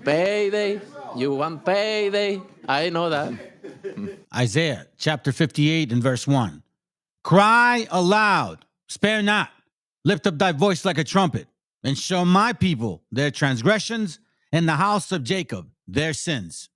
Payday. You want payday. I know that. Isaiah chapter 58 and verse 1. Cry aloud, spare not, lift up thy voice like a trumpet, and show my people their transgressions, and the house of Jacob their sins.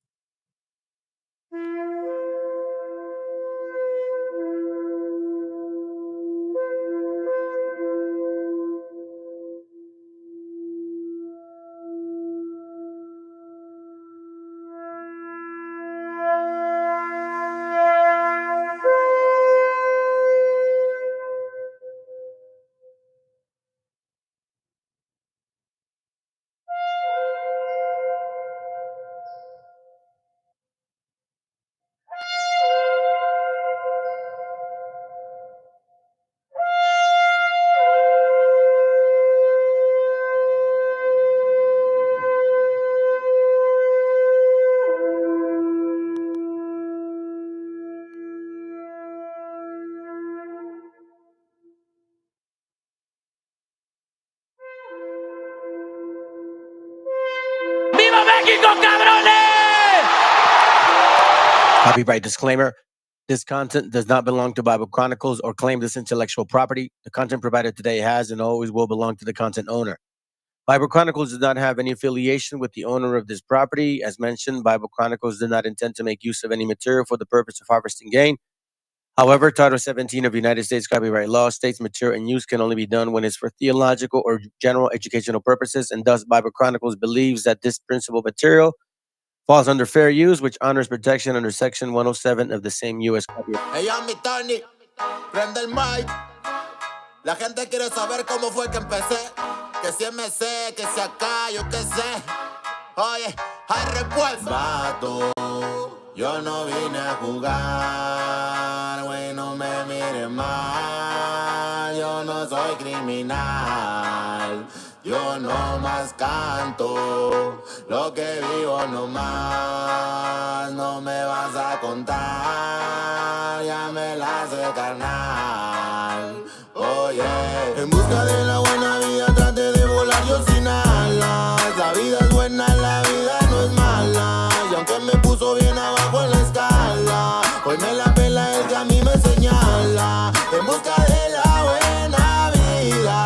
¡Viva México, cabrones! Copyright disclaimer. This content does not belong to Bible Chronicles or claim this intellectual property. The content provided today has and always will belong to the content owner. Bible Chronicles does not have any affiliation with the owner of this property. As mentioned, Bible Chronicles did not intend to make use of any material for the purpose of harvesting gain. However, Title 17 of United States copyright law states material in use can only be done when it's for theological or general educational purposes, and thus Bible Chronicles believes that this principal material falls under fair use, which honors protection under Section 107 of the same U.S. copyright. Hey, yo, mi Tony, prende el mic. La gente quiere saber cómo fue que empecé. Que si MC, que si acá, yo qué sé. Oye, hay respuesta. Vato, yo no vine a jugar, güey, no me mire mal. Yo no soy criminal. Yo no más canto lo que vivo nomás. No me vas a contar, ya me la sé, carnal. Oye, en busca de la buena vida traté de volar yo sin alas. La vida es buena, la vida no es mala. Y aunque me puso bien abajo en la escala, hoy me la pela el que a mí me señala. En busca de la buena vida.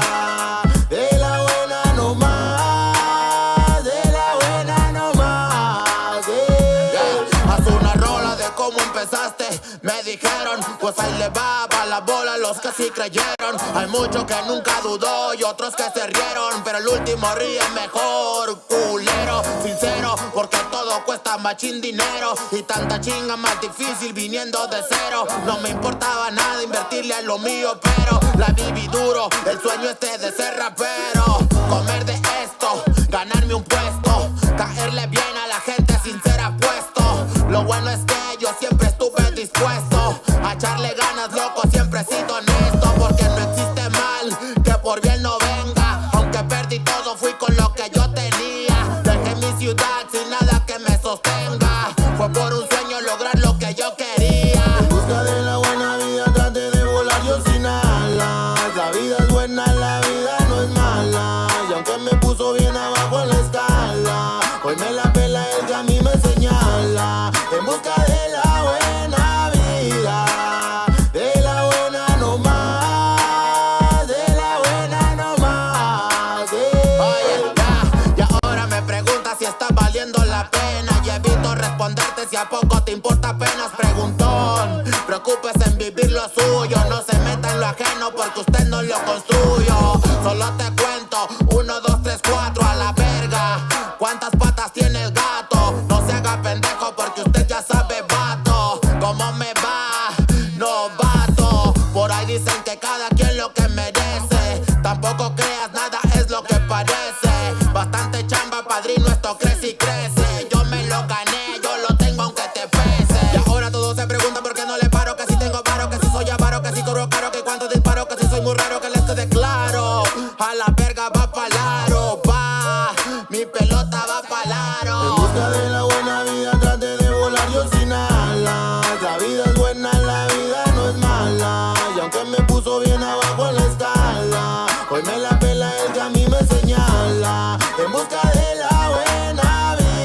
Me dijeron, pues ahí le va pa' la bola los que sí creyeron. Hay muchos que nunca dudó y otros que se rieron, pero el último ríe mejor, culero, sincero, porque todo cuesta machín dinero y tanta chinga más difícil viniendo de cero. No me importaba nada invertirle a lo mío, pero la viví duro, el sueño este de ser rapero. Comer de esto, ganarme un puesto, caerle bien a la gente sin ser apuesto. Lo bueno es que yo siempre estuve dispuesto a echarle ganas, loco, siempre he sido honesto, porque no existe mal que por bien no venga. Aunque perdí todo, fui con lo que yo tenía. Dejé mi ciudad sin nada que me sostenga. Fue por un sueño lograr lo que yo quería. En busca de la buena vida traté de volar yo sin alas. La vida es buena, la vida no es mala. Y aunque me puso bien abajo en la escala, hoy me la pela el que a mí me señala. En busca de la buena vida, de la buena no más, de la buena no más. Oye, ya ahora me preguntas si está valiendo la pena y evito responderte si a poco te importa apenas preguntón. Preocúpese en vivir lo suyo, no se meta en lo ajeno porque usted no lo construyó. Solo te cuento, 1, 2, 3, 4 a la verga. ¿Cuántas patas tiene el gato? No se haga pendejo porque usted ya sabe, vato, cómo me va, novato. Por ahí dicen que cada quien lo que merece. Tampoco creas, nada es lo que parece. Bastante chamba, padrino, esto crece y crece. Yo me lo gané, yo lo tengo aunque te pese. Y ahora todos se preguntan por qué no le paro. Que si tengo paro, que si soy avaro, que si cobro caro, que cuánto disparo, que si soy muy raro, que les quede claro. A la verga va pa'l aro, va. Mi pelota va pa'l aro. En busca de la buena vida traté de volar yo sin alas. La vida es buena, la vida no es mala. Y aunque me puso bien abajo en la escala, hoy me la pela el que a mí me señala. En busca de la buena vida.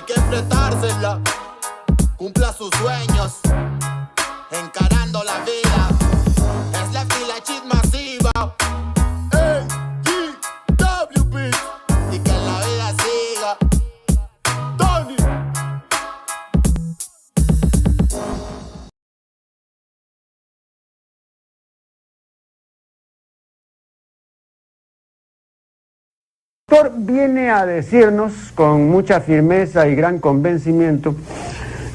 que enfrentársela. Cumpla sus sueños, encarando la vida. Es la fila chit masiva. AGWP. Y que la vida siga. Tony. El autor viene a decirnos con mucha firmeza y gran convencimiento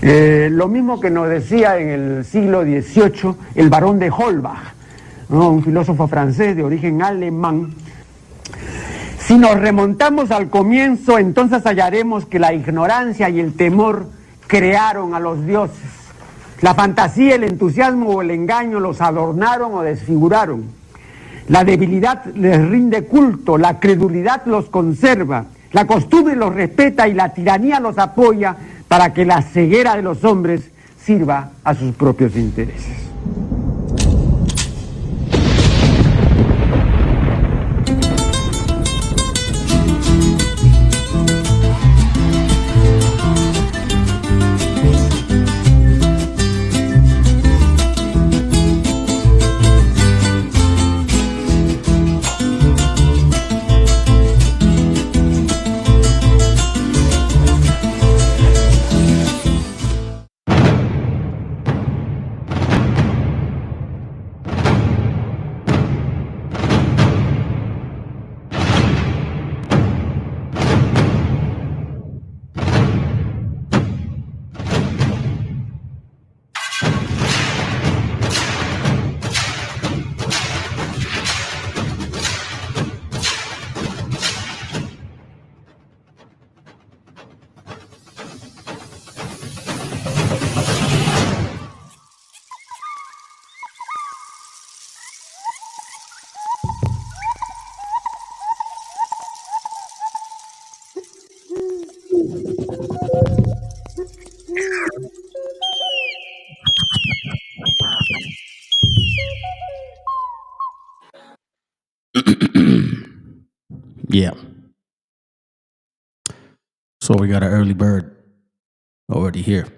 lo mismo que nos decía en el siglo XVIII el barón de Holbach, ¿no? Un filósofo francés de origen alemán. Si nos remontamos al comienzo, entonces hallaremos que la ignorancia y el temor crearon a los dioses. La fantasía, el entusiasmo o el engaño los adornaron o desfiguraron. La debilidad les rinde culto, la credulidad los conserva, la costumbre los respeta y la tiranía los apoya para que la ceguera de los hombres sirva a sus propios intereses. Yeah. So we got an early bird already here.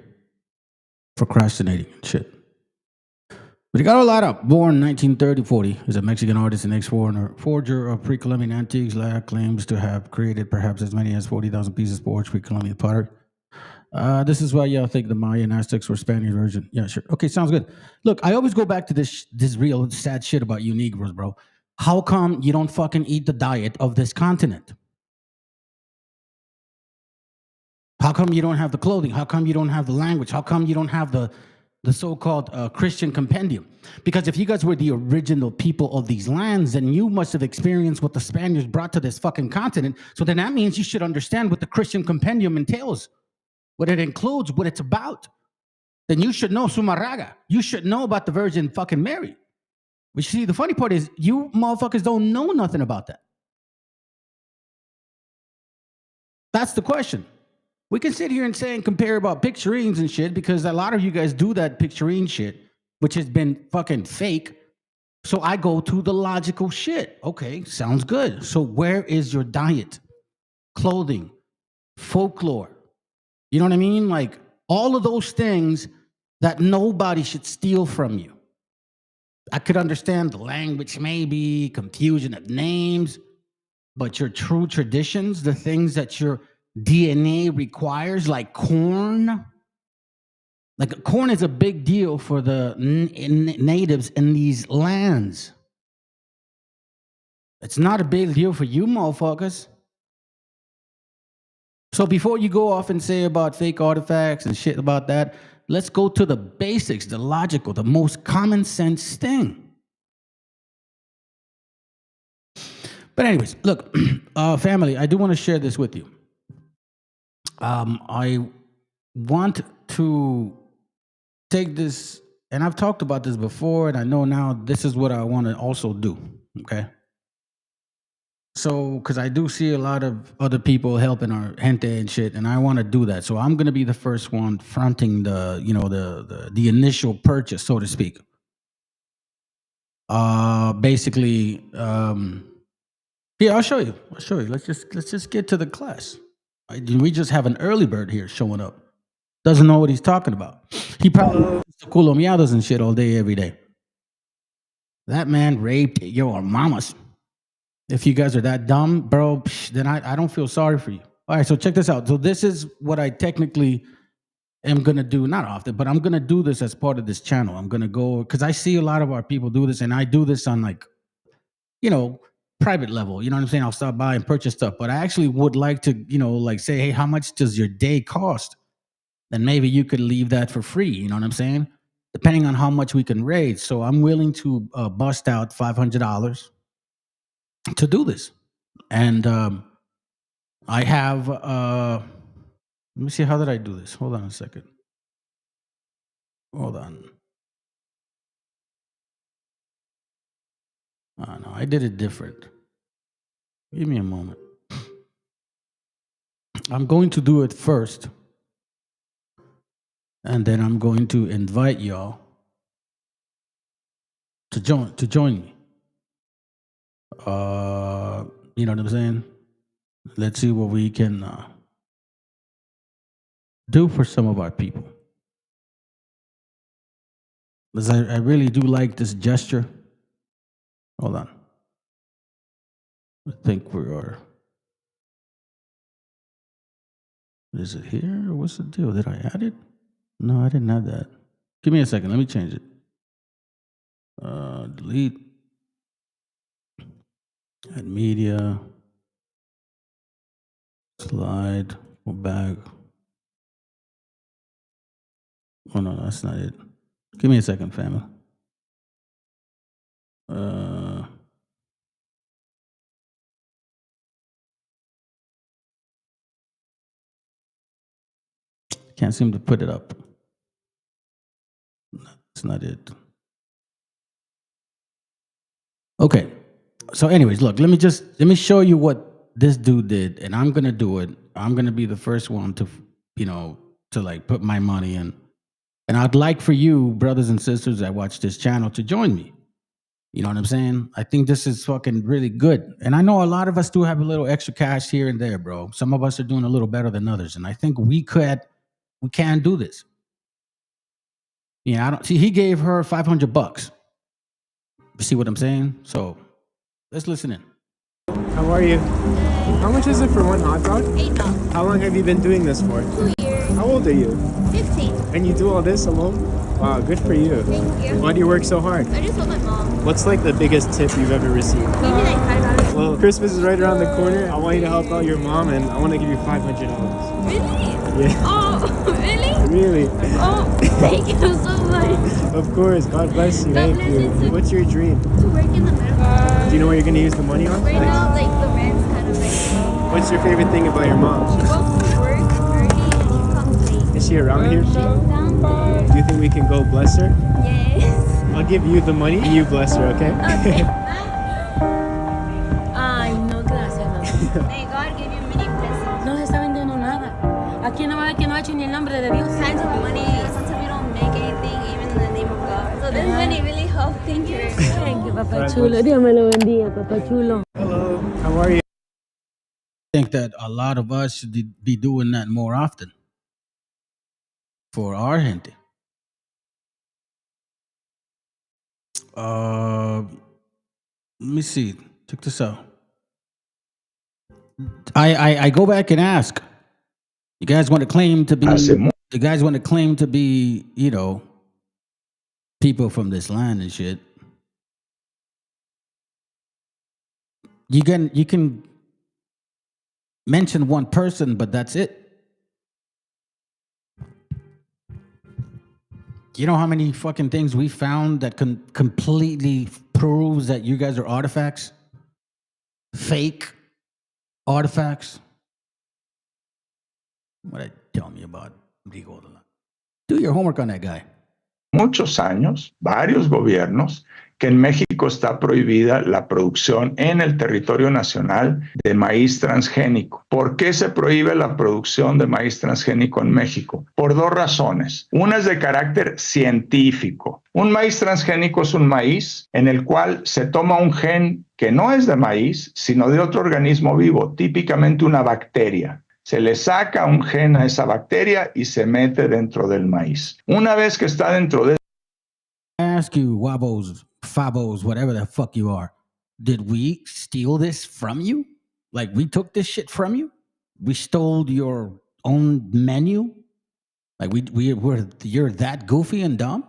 Procrastinating and shit. But he got a lot up. Born 1930-40, is a Mexican artist and ex-foreigner, forger of pre-Columbian antiques. Lara claims to have created perhaps as many as 40,000 pieces of forged pre-Columbian pottery. This is why y'all think the Mayan Aztecs were Spanish origin. Yeah, sure. Okay, sounds good. Look, I always go back to this real sad shit about you Negroes, bro. How come you don't fucking eat the diet of this continent? How come you don't have the clothing? How come you don't have the language? How come you don't have the so-called Christian compendium? Because if you guys were the original people of these lands, then you must have experienced what the Spaniards brought to this fucking continent. So then that means you should understand what the Christian compendium entails, what it includes, what it's about. Then you should know Sumarraga. You should know about the Virgin fucking Mary. But see, the funny part is you motherfuckers don't know nothing about that. That's the question. We can sit here and say and compare about picturines and shit because a lot of you guys do that picturine shit, which has been fucking fake. So I go to the logical shit. Okay, sounds good. So where is your diet, clothing, folklore? You know what I mean? Like all of those things that nobody should steal from you. I could understand the language, maybe confusion of names, but your true traditions, the things that your DNA requires, like corn. Like corn is a big deal for the natives in these lands. It's not a big deal for you motherfuckers. So before you go off and say about fake artifacts and shit about that, let's go to the basics, the logical, the most common sense thing. But anyways, look, family, I do want to share this with you. I want to take this, and I've talked about this before, and I know now this is what I want to also do, okay? So, because I do see a lot of other people helping our gente and shit, and I want to do that. So I'm going to be the first one fronting the, you know, the initial purchase, so to speak. Basically, yeah, I'll show you. Let's just get to the class. We just have an early bird here showing up. Doesn't know what he's talking about. He probably listens to culo miados and shit all day, every day. That man raped your mamas. If you guys are that dumb, bro, then I don't feel sorry for you. All right, so check this out. So this is what I technically am going to do, not often, but I'm going to do this as part of this channel. I'm going to go, because I see a lot of our people do this, and I do this on like, you know, private level. You know what I'm saying? I'll stop by and purchase stuff, but I actually would like to, you know, like say, hey, how much does your day cost? Then maybe you could leave that for free. You know what I'm saying? Depending on how much we can raise. So I'm willing to bust out $500 to do this. And I have, let me see, how did I do this? Hold on a second. Hold on. Oh, no, I did it different. Give me a moment. I'm going to do it first. And then I'm going to invite y'all to join me. You know what I'm saying? Let's see what we can do for some of our people. Because I really do like this gesture. Hold on. I think we are. Is it here? What's the deal? Did I add it? No, I didn't have that. Give me a second. Let me change it. Delete. Add media. Slide. Go back. Oh, no, that's not it. Give me a second, family. Can't seem to put it up. That's not it. Okay. So anyways, look, let me show you what this dude did, and I'm going to do it. I'm going to be the first one to, you know, to like put my money in. And I'd like for you, brothers and sisters that watch this channel, to join me. You know what I'm saying? I think this is fucking really good. And I know a lot of us do have a little extra cash here and there, bro. Some of us are doing a little better than others. And I think we can do this. Yeah, I don't see. He gave her $500. You see what I'm saying? So let's listen in. How are you? How much is it for one hot dog? $8. How long have you been doing this for? 2 years. How old are you? 15. And you do all this alone? Wow, good for you. Thank you. Why do you work so hard? I just told my mom. What's like the biggest tip you've ever received? Maybe like $5. Well, Christmas is right around the corner. I want you to help out your mom, and I want to give you $500. Really? Yeah. Oh, really? Really? Oh, thank you so much. Of course. God bless you. God Thank you. bless you too. What's your dream? To work in the medical. Do you know what you're going to use the money on? Right now, like the rent's kind of like. What's your favorite thing about your mom? She goes to work early and she comes late. Is she around here? She's down there. Do you think we can go bless her? Yes. I'll give you the money and you bless her, okay? Okay. Ay, no, gracias, mamá. May God give you many blessings. No se está vendiendo nada. Aquí no va a ver que no ha hecho ni el nombre de Dios. Signs of money, sometimes we don't make anything even in the name of God. So this money really helps. Thank you. Thank you, Papá Chulo. Dios me lo bendiga, Papá Chulo. Hello, how are you? I think that a lot of us should be doing that more often for our gente. Let me see. Check this out. I go back and ask. You guys want to claim to be? You guys want to claim to be? You know, people from this land and shit. You can mention one person, but that's it. You know how many fucking things we found that completely proves that you guys are artifacts? Fake artifacts? What I tell me about Rigo. Do your homework on that guy. Muchos años, varios gobiernos, que en México está prohibida la producción en el territorio nacional de maíz transgénico. ¿Por qué se prohíbe la producción de maíz transgénico en México? Por dos razones. Una es de carácter científico. Un maíz transgénico es un maíz en el cual se toma un gen que no es de maíz, sino de otro organismo vivo, típicamente una bacteria. Se le saca un gen a esa bacteria y se mete dentro del maíz. Una vez que está dentro de I ask you, wabos, fabos, whatever the fuck you are, did we steal this from you? Like we took this shit from you? We stole your own menu? Like you're that goofy and dumb?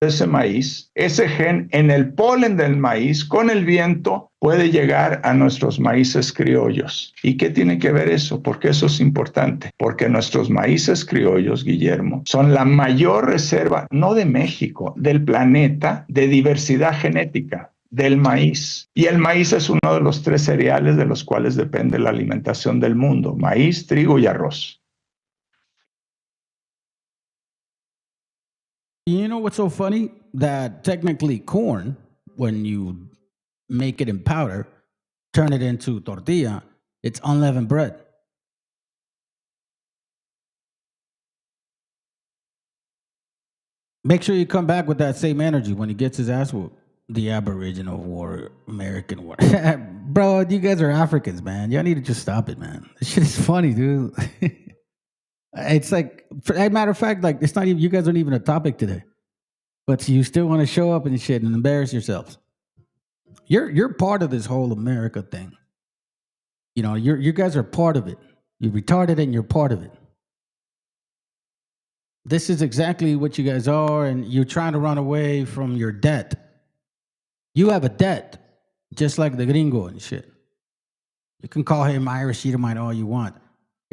ese maíz, ese gen en el polen del maíz, con el viento, puede llegar a nuestros maíces criollos. ¿Y qué tiene que ver eso? Porque eso es importante. Porque nuestros maíces criollos, Guillermo, son la mayor reserva, no de México, del planeta, de diversidad genética del maíz. Y el maíz es uno de los 3 cereales de los cuales depende la alimentación del mundo: maíz, trigo y arroz. You know what's so funny? That technically corn, when you make it in powder, turn it into tortilla, it's unleavened bread. Make sure you come back with that same energy when he gets his ass whooped. The Aboriginal warrior, American warrior. Bro, you guys are Africans, man. Y'all need to just stop it, man. This shit is funny, dude. It's like, as a matter of fact, like, it's not even, you guys aren't even a topic today. But you still want to show up and shit and embarrass yourselves. You're part of this whole America thing. You know, you guys are part of it. You're retarded and you're part of it. This is exactly what you guys are, and you're trying to run away from your debt. You have a debt, just like the gringo and shit. You can call him Irish Edomite all you want.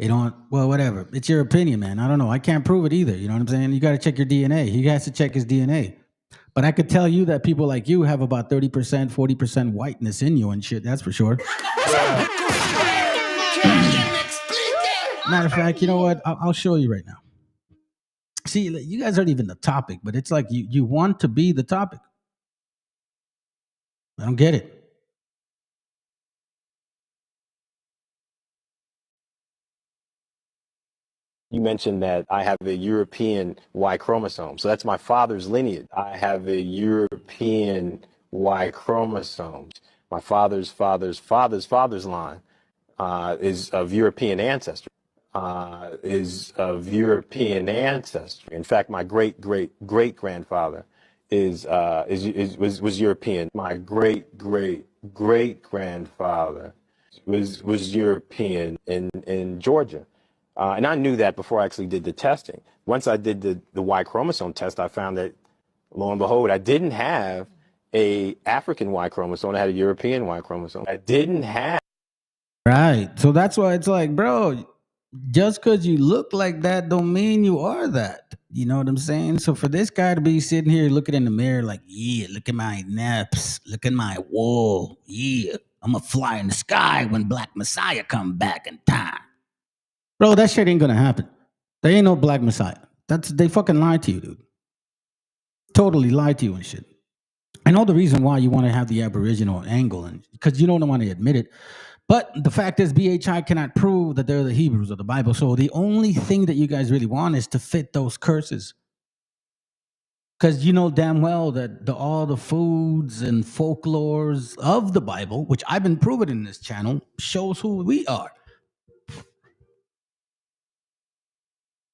Well, whatever. It's your opinion, man. I don't know. I can't prove it either. You know what I'm saying? You got to check your DNA. He has to check his DNA. But I could tell you that people like you have about 30%, 40% whiteness in you and shit. That's for sure. Matter of fact, you know what? I'll show you right now. See, you guys aren't even the topic, but it's like you want to be the topic. I don't get it. You mentioned that I have a European Y chromosome. So that's my father's lineage. I have a European Y chromosome. My father's father's line is of European ancestry. In fact, my great grandfather was European. My great grandfather was European in Georgia. And I knew that before I actually did the testing. Once I did the Y chromosome test, I found that, lo and behold, I didn't have a African Y chromosome. I had a European Y chromosome. I didn't have. Right. So that's why it's like, bro, just because you look like that don't mean you are that. You know what I'm saying? So for this guy to be sitting here looking in the mirror like, yeah, look at my naps, look at my wool, yeah, I'm going to fly in the sky when Black Messiah come back in time. Bro, that shit ain't gonna happen. There ain't no Black Messiah. They fucking lied to you, dude. Totally lied to you and shit. I know the reason why you want to have the Aboriginal angle, and because you don't want to admit it. But the fact is, BHI cannot prove that they're the Hebrews of the Bible. So the only thing that you guys really want is to fit those curses. Because you know damn well that all the foods and folklores of the Bible, which I've been proving in this channel, shows who we are.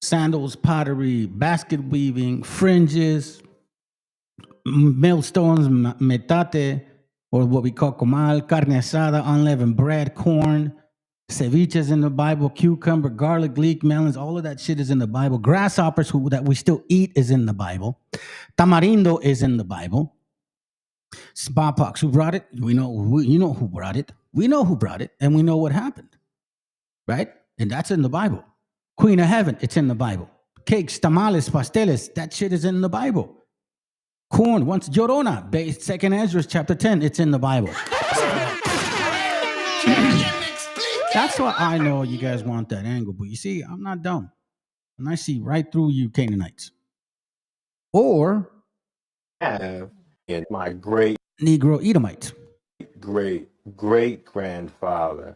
Sandals, pottery, basket weaving, fringes, millstones, metate, or what we call comal, carne asada, unleavened bread, corn, ceviches in the Bible, cucumber, garlic, leek, melons, all of that shit is in the Bible. Grasshoppers that we still eat is in the Bible. Tamarindo is in the Bible. Smallpox, who brought it? You know who brought it. We know who brought it, and we know what happened, right? And that's in the Bible. Queen of Heaven, it's in the Bible. Cakes, tamales, pasteles, that shit is in the Bible. Corn, once Llorona, 2nd Ezra chapter 10, it's in the Bible. That's why I know you guys want that angle. But you see, I'm not dumb. And I see right through you Canaanites. Or Have in my great Negro Edomites. Great grandfather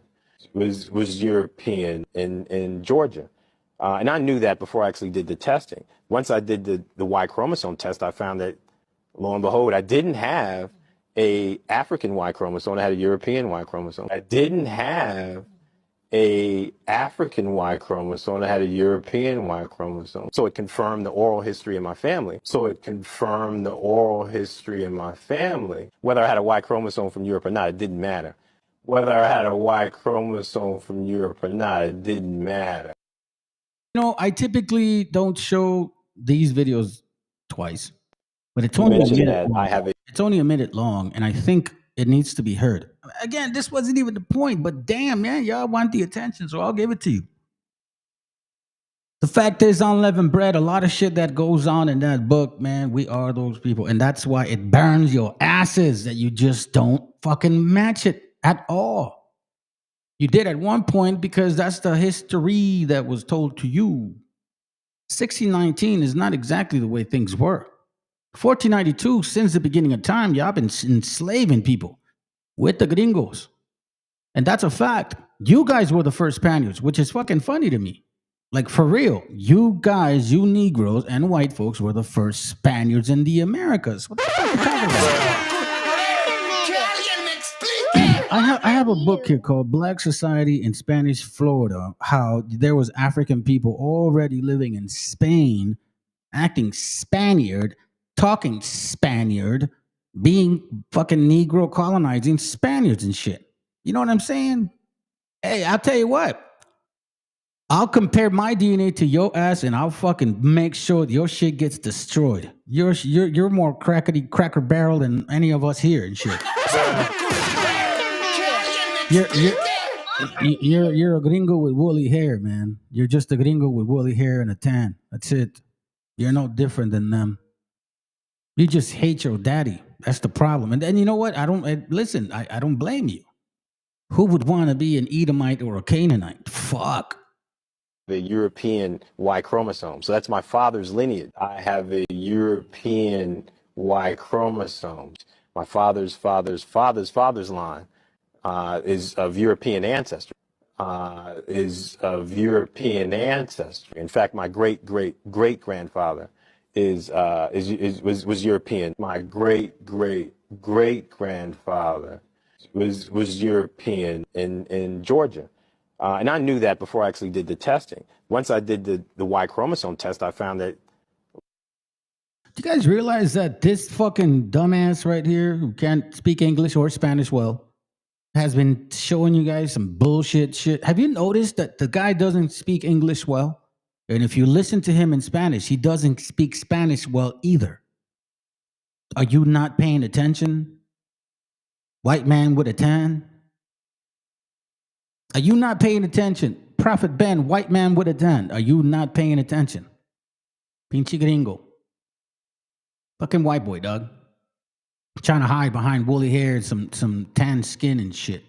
was European in Georgia. And I knew that before I actually did the testing. Once I did the Y chromosome test, I found that, lo and behold, I didn't have a African Y chromosome. I had a European Y chromosome. I didn't have a African Y chromosome. I had a European Y chromosome. So it confirmed the oral history in my family. Whether I had a Y chromosome from Europe or not, it didn't matter. Whether I had a Y chromosome from Europe or not, it didn't matter. You know, I typically don't show these videos twice, but it's only a mentioned minute that long. I have a It's only a minute long, and I think it needs to be heard. Again, this wasn't even the point, but damn, man, y'all want the attention, so I'll give it to you. The fact is, unleavened bread, a lot of shit that goes on in that book, man, we are those people. And that's why it burns your asses that you just don't fucking match it at all. You did at one point because that's the history that was told to you. 1619 is not exactly the way things were. 1492, since the beginning of time, y'all been enslaving people with the gringos. And that's a fact. You guys were the first Spaniards, which is fucking funny to me. Like, for real, you guys, you Negroes and white folks were the first Spaniards in the Americas. What the fuck are you talking about? I have a book here called Black Society in Spanish Florida, how there was African people already living in Spain, acting Spaniard, talking Spaniard, being fucking Negro, colonizing Spaniards and shit. You know what I'm saying? Hey, I'll tell you what. I'll compare my DNA to your ass, and I'll fucking make sure your shit gets destroyed. You're more cracker barrel than any of us here and shit. You're a gringo with woolly hair, man. You're just a gringo with woolly hair and a tan. That's it. You're no different than them. You just hate your daddy. That's the problem. And then you know what? I don't blame you. Who would want to be an Edomite or a Canaanite? Fuck. the European Y chromosome. So that's my father's lineage. I have a European Y chromosome. My father's father's line is of European ancestry. In fact, my great grandfather was European. My great grandfather was European in Georgia. And I knew that before I actually did the testing. Once I did the Y chromosome test, I found that. Do you guys realize that this fucking dumbass right here, who can't speak English or Spanish well, has been showing you guys some bullshit shit? Have you noticed that the guy doesn't speak English well? And if you listen to him in Spanish, he doesn't speak Spanish well either. Are you not paying attention? White man with a tan? Are you not paying attention? Prophet Ben, white man with a tan. Are you not paying attention? Pinche gringo. Fucking white boy, dog. Trying to hide behind woolly hair and some tan skin and shit.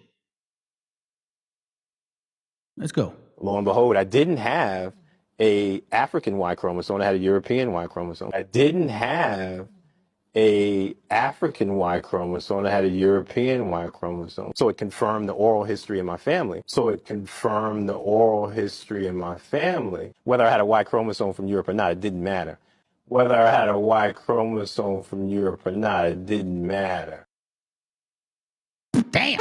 Let's go. Lo and behold, I didn't have a African Y chromosome. I had a European Y chromosome. I didn't have a African Y chromosome. I had a European Y chromosome. So it confirmed the oral history in my family. Whether I had a Y chromosome from Europe or not, it didn't matter. Whether I had a Y chromosome from Europe or not, it didn't matter. Damn.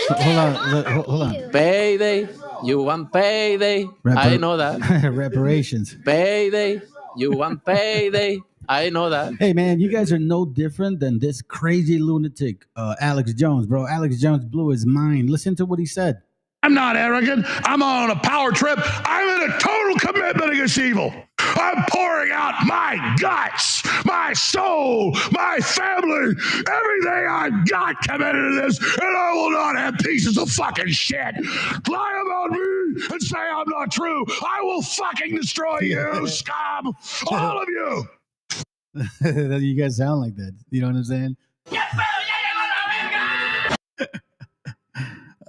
Hold on. Payday. You want payday. I know that. Reparations. Payday. You want payday. I know that. Hey, man, you guys are no different than this crazy lunatic, Alex Jones, bro. Alex Jones blew his mind. Listen to what he said. I'm not arrogant. I'm on a power trip. I'm in a total commitment against evil. I'm pouring out my guts, my soul, my family, everything I've got committed to this, and I will not have pieces of fucking shit lie about me and say I'm not true. I will fucking destroy you, scum. All of you. You guys sound like that. You know what I'm saying?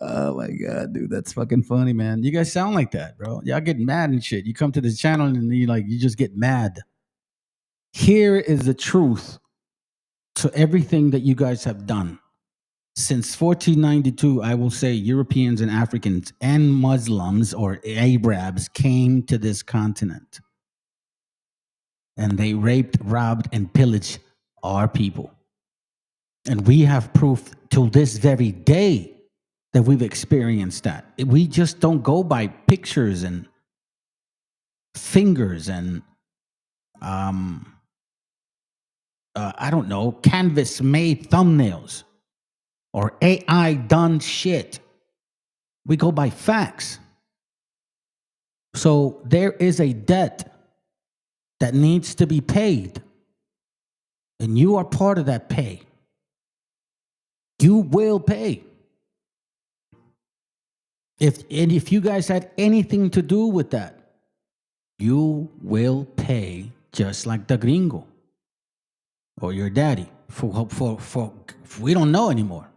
Oh my God, dude, that's fucking funny, man. You guys sound like that, bro. Y'all get mad and shit. You come to this channel and you just get mad. Here is the truth to everything that you guys have done. Since 1492, I will say Europeans and Africans and Muslims or Arabs came to this continent. and they raped, robbed, and pillaged our people. And we have proof till this very day that we've experienced that. We just don't go by pictures and fingers and I don't know, canvas made thumbnails or AI done shit. We go by facts. So there is a debt that needs to be paid, and you are part of that pay. You will pay. If you guys had anything to do with that, you will pay just like the gringo or your daddy. For we don't know anymore.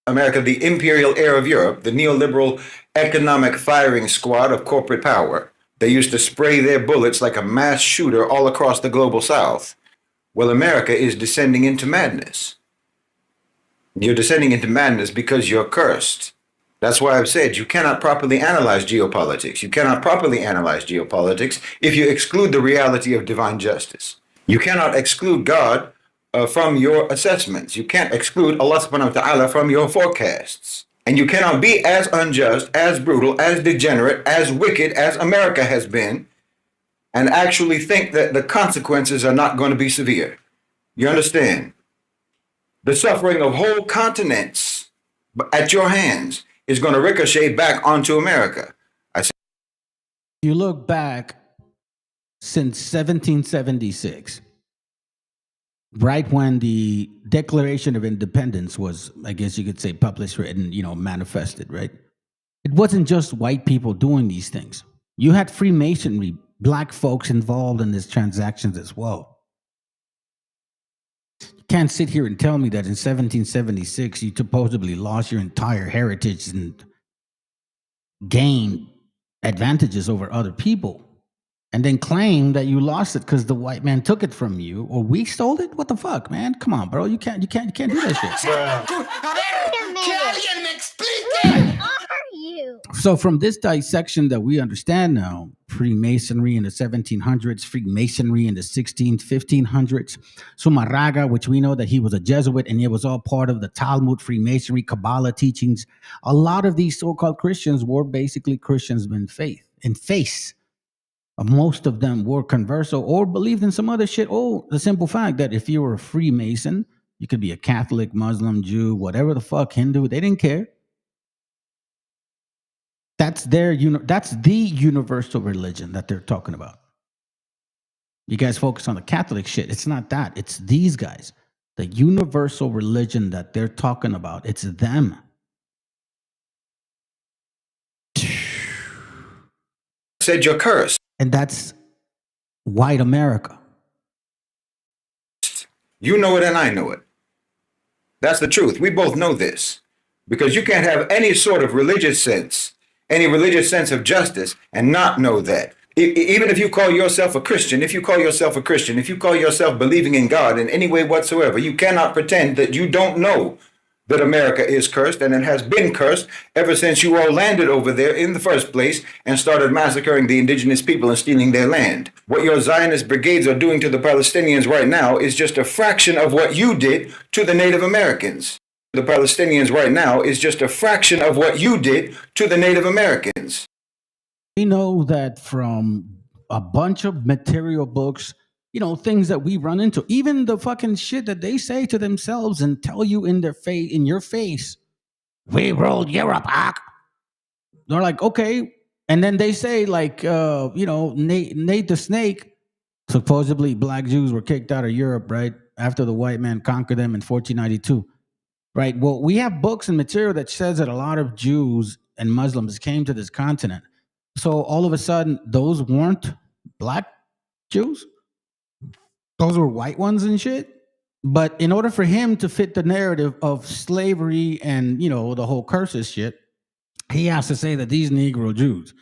America, the imperial heir of Europe, the neoliberal economic firing squad of corporate power. They used to spray their bullets like a mass shooter all across the global south. Well, America is descending into madness. You're descending into madness because you're cursed. That's why I've said you cannot properly analyze geopolitics. You cannot properly analyze geopolitics if you exclude the reality of divine justice. You cannot exclude God from your assessments. You can't exclude Allah subhanahu wa ta'ala from your forecasts. And you cannot be as unjust, as brutal, as degenerate, as wicked as America has been, and actually think that the consequences are not going to be severe. You understand? The suffering of whole continents at your hands is going to ricochet back onto America. You look back since 1776, right when the Declaration of Independence was, I guess you could say, published, written, manifested, right? It wasn't just white people doing these things. You had Freemasonry, black folks involved in these transactions as well. You can't sit here and tell me that in 1776 you supposedly lost your entire heritage and gained advantages over other people, and then claim that you lost it because the white man took it from you or we stole it. What the fuck, man? Come on, bro. You can't do that shit. So from this dissection that we understand now, Freemasonry in the 1700s, Freemasonry in the 16th, 1500s, Sumarraga, which we know that he was a Jesuit and it was all part of the Talmud, Freemasonry, Kabbalah teachings. A lot of these so-called Christians were basically Christians in faith, in face. Most of them were converso or believed in some other shit. Oh, the simple fact that if you were a Freemason, you could be a Catholic, Muslim, Jew, whatever the fuck, Hindu, they didn't care. That's that's the universal religion that they're talking about. You guys focus on the Catholic shit. It's not that. It's these guys. The universal religion that they're talking about. It's them. Said you're cursed. And that's white America. You know it and I know it. That's the truth. We both know this. Because you can't have any sort of religious sense, any religious sense of justice, and not know that. Even if you call yourself a Christian, if you call yourself believing in God in any way whatsoever, you cannot pretend that you don't know that America is cursed, and it has been cursed ever since you all landed over there in the first place and started massacring the indigenous people and stealing their land. What your Zionist brigades are doing to the Palestinians right now is just a fraction of what you did to the Native Americans. The Palestinians right now is just a fraction of what you did to the Native Americans. We know that from a bunch of material books, things that we run into, even the fucking shit that they say to themselves and tell you in your face, we ruled Europe, They're like, okay. And then they say like, Nate the Snake, supposedly black Jews were kicked out of Europe, right? After the white man conquered them in 1492, right? Well, we have books and material that says that a lot of Jews and Muslims came to this continent. So all of a sudden, those weren't black Jews. Those were white ones and shit. But in order for him to fit the narrative of slavery and, the whole curses shit, he has to say that these Negro Jews,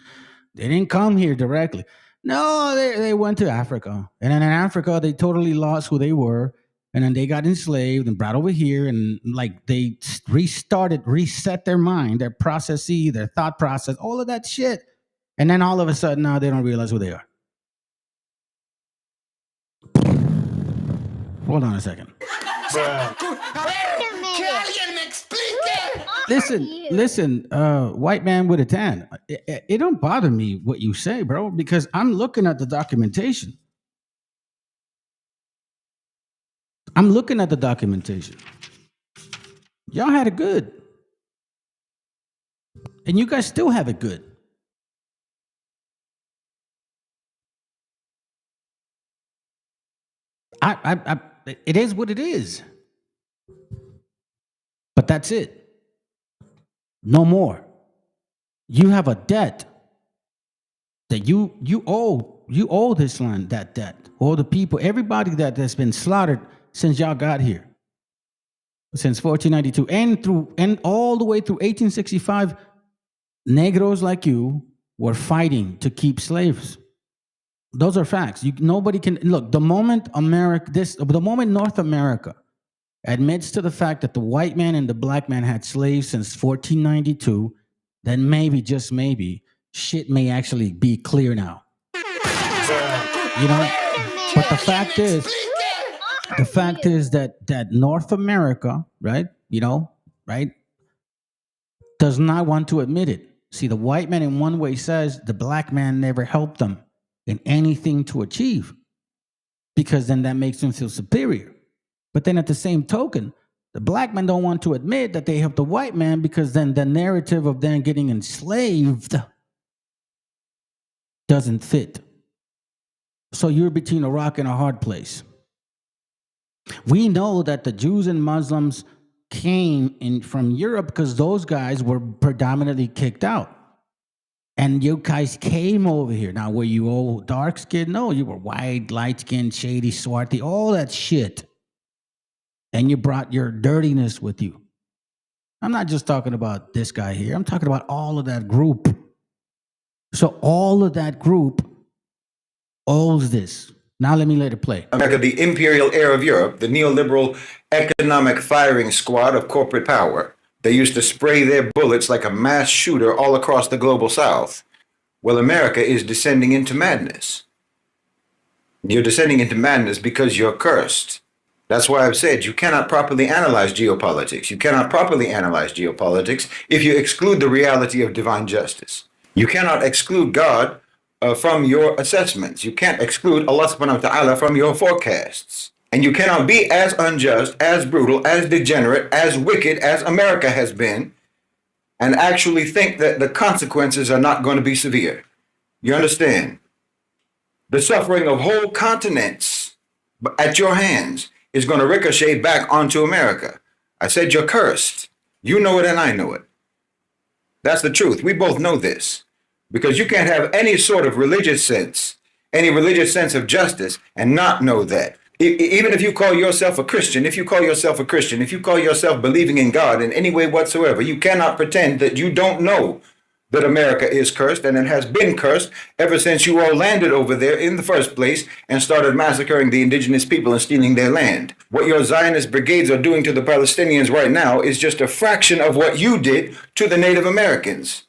they didn't come here directly. No, they went to Africa. And then in Africa, they totally lost who they were. And then they got enslaved and brought over here. And like they reset their mind, their processes, their thought process, all of that shit. And then all of a sudden now they don't realize who they are. Hold on a second. Listen, white man with a tan. It don't bother me what you say, bro, because I'm looking at the documentation. Y'all had it good. And you guys still have it good. It is what it is. But that's it. No more. You have a debt that you owe this land that debt. All the people, everybody that's been slaughtered since y'all got here. Since 1492 and all the way through 1865, Negros like you were fighting to keep slaves. Those are facts. Nobody can look. The moment North America admits to the fact that the white man and the black man had slaves since 1492, then maybe, just maybe, shit may actually be clear now. You know, but the fact is that North America, right? You know, right, does not want to admit it. See, the white man in one way says the black man never helped them in anything to achieve, because then that makes them feel superior. But then at the same token, the black men don't want to admit that they helped the white man, because then the narrative of them getting enslaved doesn't fit. So you're between a rock and a hard place. We know that the Jews and Muslims came in from Europe because those guys were predominantly kicked out. And you guys came over here. Now, were you all dark skinned? No, you were white, light skinned, shady, swarthy, all that shit. And you brought your dirtiness with you. I'm not just talking about this guy here. I'm talking about all of that group. So all of that group owes this. Now let me let it play. America, the imperial heir of Europe, the neoliberal economic firing squad of corporate power. They used to spray their bullets like a mass shooter all across the global south. Well, America is descending into madness. You're descending into madness because you're cursed. That's why I've said you cannot properly analyze geopolitics. You cannot properly analyze geopolitics if you exclude the reality of divine justice. You cannot exclude God from your assessments. You can't exclude Allah subhanahu wa ta'ala from your forecasts. And you cannot be as unjust, as brutal, as degenerate, as wicked as America has been, and actually think that the consequences are not going to be severe. You understand? The suffering of whole continents at your hands is going to ricochet back onto America. I said you're cursed. You know it and I know it. That's the truth. We both know this. Because you can't have any sort of religious sense, any religious sense of justice, and not know that. Even if you call yourself a Christian, if you call yourself believing in God in any way whatsoever, you cannot pretend that you don't know that America is cursed, and it has been cursed ever since you all landed over there in the first place and started massacring the indigenous people and stealing their land. What your Zionist brigades are doing to the Palestinians right now is just a fraction of what you did to the Native Americans.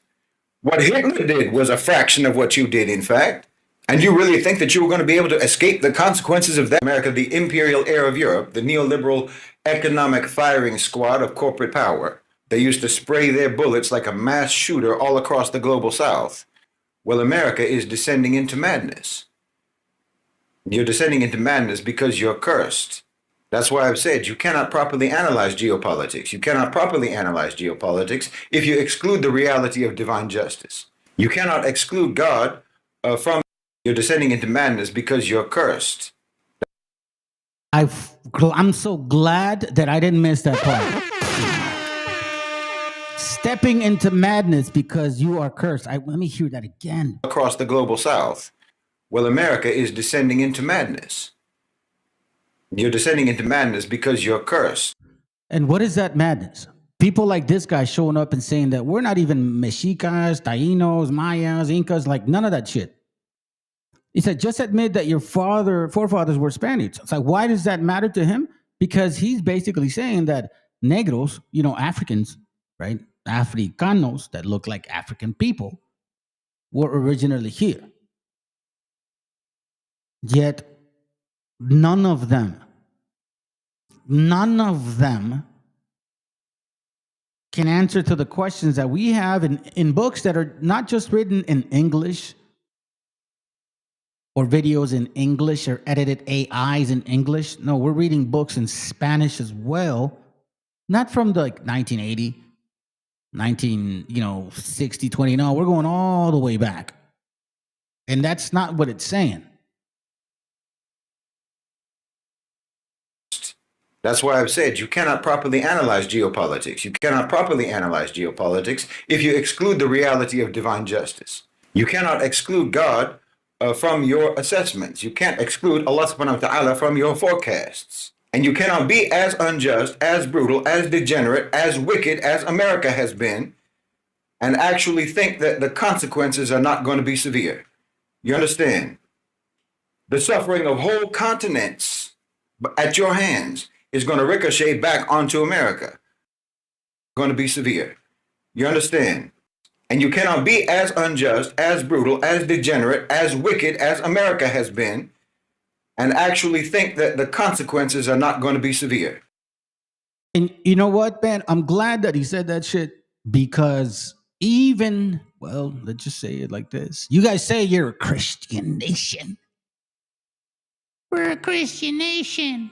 What Hitler did was a fraction of what you did, in fact. And you really think that you were going to be able to escape the consequences of that? America, the imperial heir of Europe, the neoliberal economic firing squad of corporate power. They used to spray their bullets like a mass shooter all across the global south. Well, America is descending into madness. You're descending into madness because you're cursed. That's why I've said you cannot properly analyze geopolitics. You cannot properly analyze geopolitics if you exclude the reality of divine justice. You cannot exclude God from. You're descending into madness because you're cursed. I'm so glad that I didn't miss that part. Stepping into madness because you are cursed. Let me hear that again. Across the global south. Well, America is descending into madness. You're descending into madness because you're cursed. And what is that madness? People like this guy showing up and saying that we're not even Mexicas, Taínos, Mayas, Incas, like none of that shit. He said, just admit that your forefathers were Spaniards. It's like, why does that matter to him? Because he's basically saying that Negros, you know, Africans, right? Africanos that look like African people were originally here. Yet none of them none of them can answer to the questions that we have in books that are not just written in English or videos in English or edited AIs in English. No, we're reading books in Spanish as well, not from the, like 1980, 60, 20. No, we're going all the way back. And that's not what it's saying. That's why I've said you cannot properly analyze geopolitics. You cannot properly analyze geopolitics if you exclude the reality of divine justice. You cannot exclude God from your assessments. You can't exclude Allah subhanahu wa ta'ala from your forecasts. And you cannot be as unjust, as brutal, as degenerate, as wicked as America has been, and actually think that the consequences are not going to be severe. You understand? The suffering of whole continents at your hands is going to ricochet back onto America. Going to be severe. You understand? And you cannot be as unjust, as brutal, as degenerate, as wicked as America has been, and actually think that the consequences are not going to be severe. And you know what, man? I'm glad that he said that shit, because even, well, let's just say it like this. You guys say you're a Christian nation. We're a Christian nation.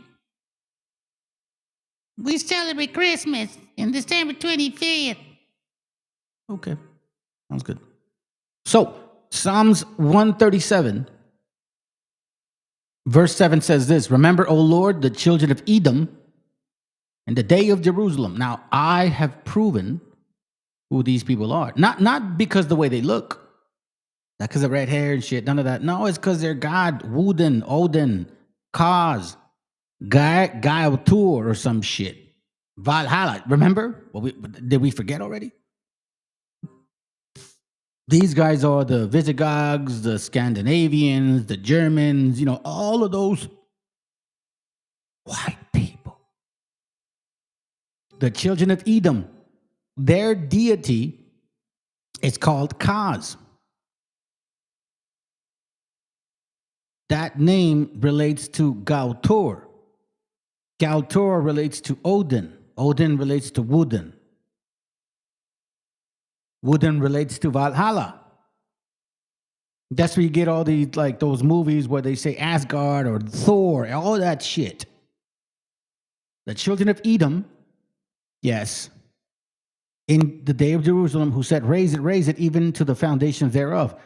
We celebrate Christmas on December 25th. Okay, sounds good. So, Psalms 137, verse 7 says this: Remember, O Lord, the children of Edom and the day of Jerusalem. Now, I have proven who these people are. Not because the way they look, not because of red hair and shit, none of that. No, it's because they're God, Woden, Odin, Kaz, Gaeltur or some shit. Valhalla. Remember? Did we forget already? These guys are the Visigoths, the Scandinavians, the Germans, all of those white people. The children of Edom, their deity is called Kaz. That name relates to Gaeltur. Gaeltur relates to Odin. Odin relates to Woden. Woden relates to Valhalla. That's where you get all these, like those movies where they say Asgard or Thor, all that shit. The children of Edom, yes, in the day of Jerusalem, who said, raise it, even to the foundations thereof.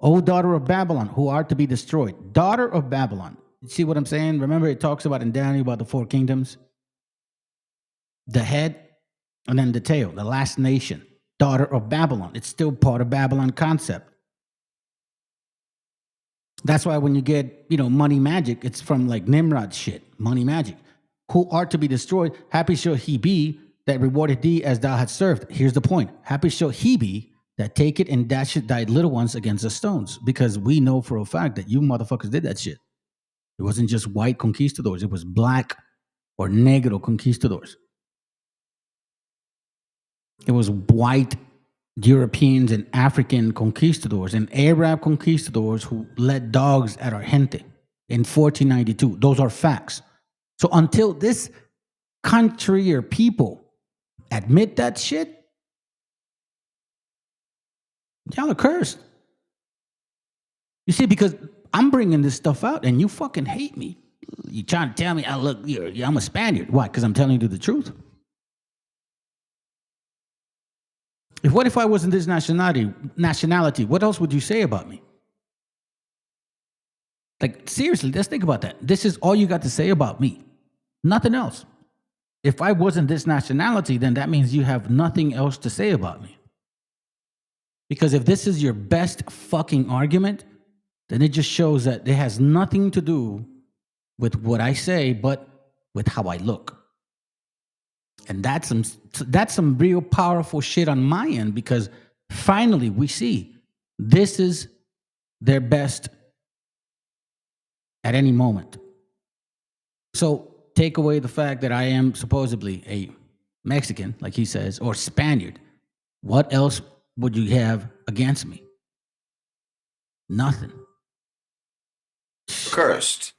O daughter of Babylon, who are to be destroyed. Daughter of Babylon. You see what I'm saying? Remember, it talks about in Daniel about the four kingdoms? The head and then the tail, the last nation. Daughter of Babylon. It's still part of Babylon concept. That's why when you get, money magic, it's from like Nimrod shit, money magic. Who are to be destroyed, happy shall he be that rewarded thee as thou hast served. Here's the point. Happy shall he be that take it and dash it thy little ones against the stones. Because we know for a fact that you motherfuckers did that shit. It wasn't just white conquistadors. It was black or negro conquistadors. It was white Europeans and African conquistadors and Arab conquistadors who led dogs at our gente in 1492. Those are facts. So until this country or people admit that shit, y'all are cursed. You see, because I'm bringing this stuff out and you fucking hate me. You trying to tell me, I'm a Spaniard. Why? Because I'm telling you the truth. What if I wasn't this nationality, what else would you say about me? Like, seriously, let's think about that. This is all you got to say about me. Nothing else. If I wasn't this nationality, then that means you have nothing else to say about me. Because if this is your best fucking argument, then it just shows that it has nothing to do with what I say, but with how I look. And that's some real powerful shit on my end, because finally we see this is their best at any moment. So take away the fact that I am supposedly a Mexican, like he says, or Spaniard. What else would you have against me? Nothing. Cursed.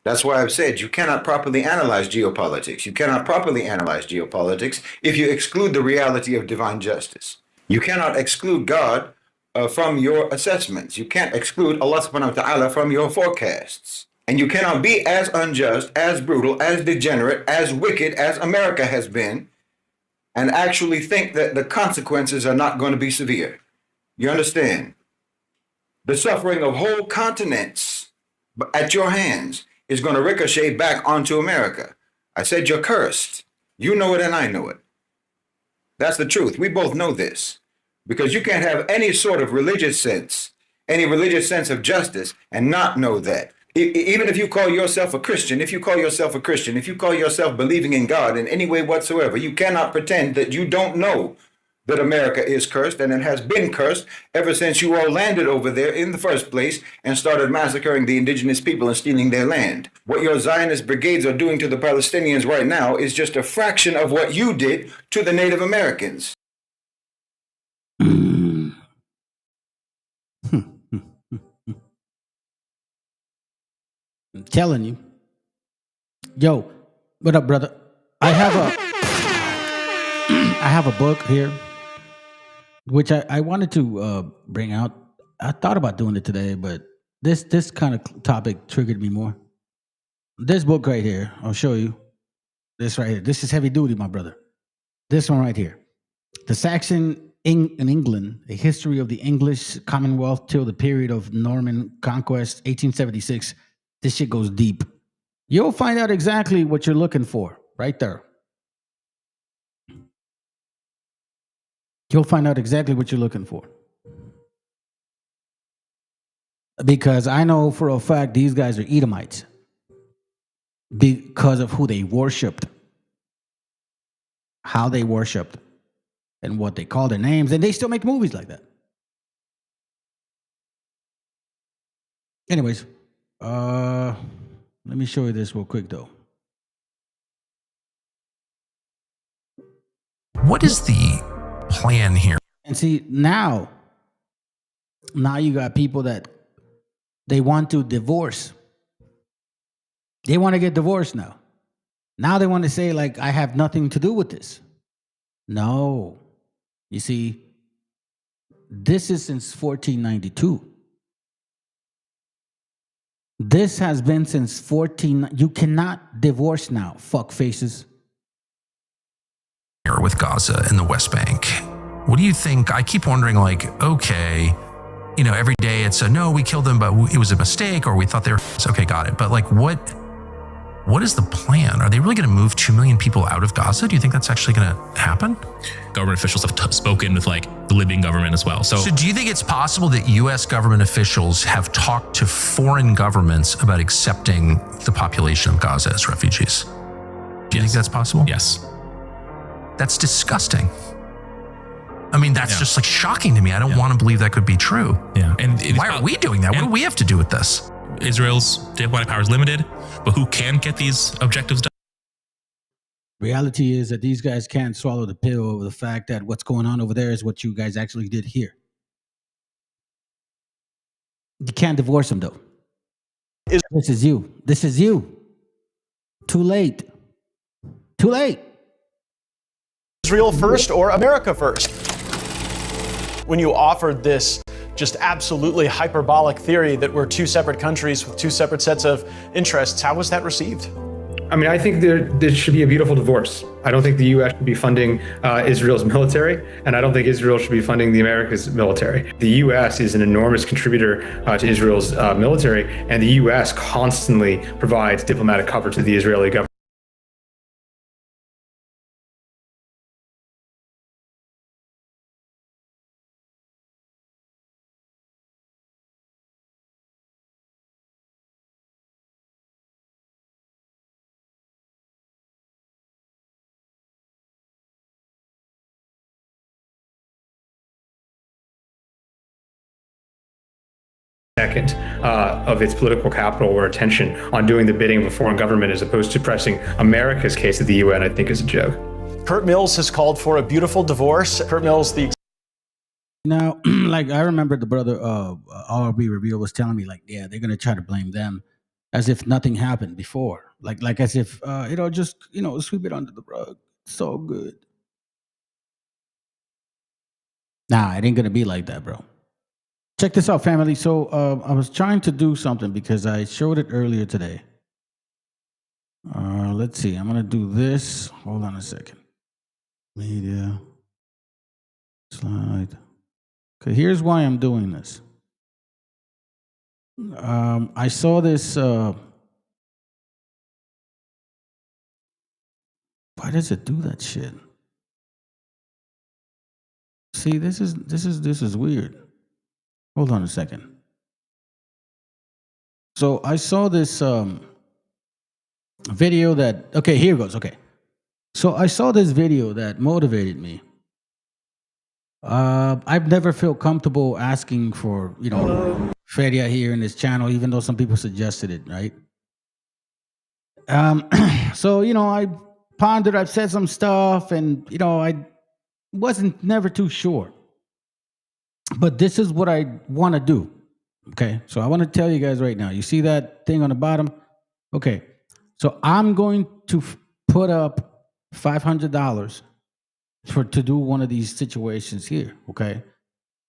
That's why I've said you cannot properly analyze geopolitics. You cannot properly analyze geopolitics if you exclude the reality of divine justice. You cannot exclude God from your assessments. You can't exclude Allah subhanahu wa ta'ala from your forecasts. And you cannot be as unjust, as brutal, as degenerate, as wicked as America has been, and actually think that the consequences are not going to be severe. You understand? The suffering of whole continents at your hands is going to ricochet back onto America. I said you're cursed. You know it and I know it. That's the truth. We both know this. Because you can't have any sort of religious sense, any religious sense of justice, and not know that. Even if you call yourself a Christian, if you call yourself believing in God in any way whatsoever, you cannot pretend that you don't know that America is cursed, and it has been cursed ever since you all landed over there in the first place and started massacring the indigenous people and stealing their land. What your Zionist brigades are doing to the Palestinians right now is just a fraction of what you did to the Native Americans. I'm telling you. Yo, what up, brother? I have a book here, which I wanted to bring out. I thought about doing it today, but this kind of topic triggered me more. This book right here, I'll show you. This right here. This is heavy duty, my brother. This one right here. The Saxon in England, a history of the English Commonwealth till the period of Norman conquest, 1876. This shit goes deep. You'll find out exactly what you're looking for right there. You'll find out exactly what you're looking for. Because I know for a fact these guys are Edomites because of who they worshipped, how they worshipped, and what they call their names. And they still make movies like that. Anyways, let me show you this real quick, though. What is the plan here? And see, now you got people that they want to divorce. They want to get divorced now. Now they want to say, like, I have nothing to do with this. No. You see, this is since 1492. This has been since 14. You cannot divorce now, fuck faces. With Gaza and the West Bank, what do you think? I keep wondering, like, okay, you know, every day it's a no, we killed them, but it was a mistake, or we thought they were okay, got it. But like, what is the plan? Are they really going to move 2 million people out of Gaza? Do you think that's actually going to happen? Government officials have spoken with like the Libyan government as well. So do you think it's possible that U.S. government officials have talked to foreign governments about accepting the population of Gaza as refugees? Do you think that's possible? Yes. That's disgusting. I mean, that's just like shocking to me. I don't want to believe that could be true. Yeah. And why are we doing that? What do we have to do with this? Israel's diplomatic power is limited, but who can get these objectives done? Reality is that these guys can't swallow the pill over the fact that what's going on over there is what you guys actually did here. You can't divorce them, though. This is you. This is you. Too late. Too late. Israel first or America first? When you offered this just absolutely hyperbolic theory that we're two separate countries with two separate sets of interests, how was that received? I mean, I think there should be a beautiful divorce. I don't think the U.S. should be funding Israel's military, and I don't think Israel should be funding the America's military. The U.S. is an enormous contributor to Israel's military, and the U.S. constantly provides diplomatic cover to the Israeli government. Second of its political capital or attention on doing the bidding of a foreign government as opposed to pressing America's case at the UN, I think is a joke. Kurt Mills has called for a beautiful divorce. Kurt Mills, Now, like I remember the brother RB Reveal was telling me, like, yeah, they're gonna try to blame them as if nothing happened before, like as if just sweep it under the rug. It's all good. Nah, it ain't gonna be like that, bro. Check this out, family. So I was trying to do something because I showed it earlier today. Let's see. I'm gonna do this. Hold on a second. Media slide. Okay, here's why I'm doing this. I saw this. Why does it do that shit? See, this is weird. Hold on a second. So I saw this video that. Okay, here goes. Okay, so I saw this video that motivated me. I've never felt comfortable asking for feria here in this channel, even though some people suggested it, right? So I pondered. I've said some stuff, and I wasn't never too sure. But this is what I want to do. Okay, so I want to tell you guys right now. You see that thing on the bottom? Okay, so I'm going to put up $500 to do one of these situations here. Okay,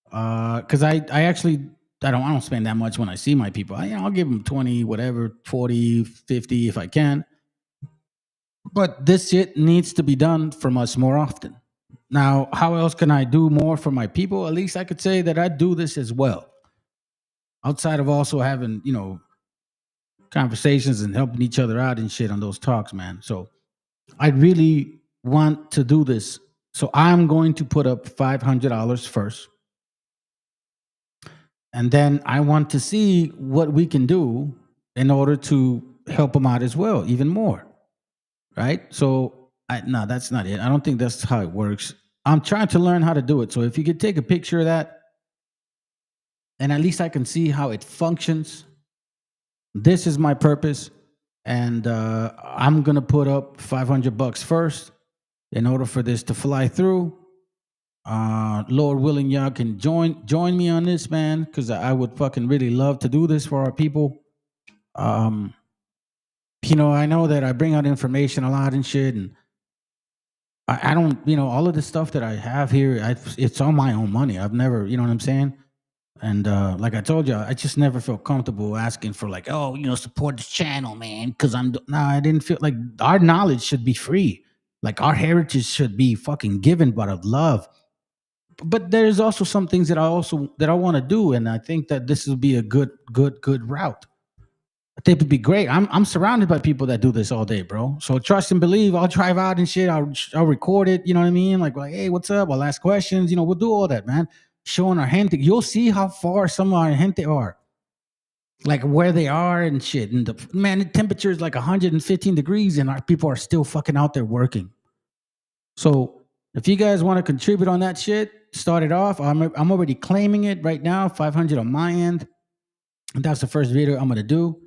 because I actually I don't spend that much when I see my people. I'll give them 20, whatever, 40, 50 if I can. But this shit needs to be done from us more often. Now, how else can I do more for my people? At least I could say that I do this as well. Outside of also having, conversations and helping each other out and shit on those talks, man. So I really want to do this. So I'm going to put up $500 first. And then I want to see what we can do in order to help them out as well, even more. Right? So, no, that's not it. I don't think that's how it works. I'm trying to learn how to do it. So if you could take a picture of that, and at least I can see how it functions. This is my purpose. And I'm going to put up $500 first in order for this to fly through. Lord willing, y'all can join me on this, man, because I would fucking really love to do this for our people. I know that I bring out information a lot and shit, and I don't, all of the stuff that I have here, it's on my own money. I've never, you know what I'm saying? And like I told you, I just never felt comfortable asking for support this channel, man, because I didn't feel like our knowledge should be free. Like our heritage should be fucking given but of love. But there's also some things that I want to do, and I think that this would be a good route. I think it'd be great. I'm surrounded by people that do this all day, bro. So trust and believe. I'll drive out and shit. I'll record it. You know what I mean? Like, hey, what's up? I'll ask questions. We'll do all that, man. Showing our gente. You'll see how far some of our gente are. Like where they are and shit. And the temperature is like 115 degrees, and our people are still fucking out there working. So if you guys want to contribute on that shit, start it off. I'm already claiming it right now. 500 on my end. And that's the first video I'm gonna do.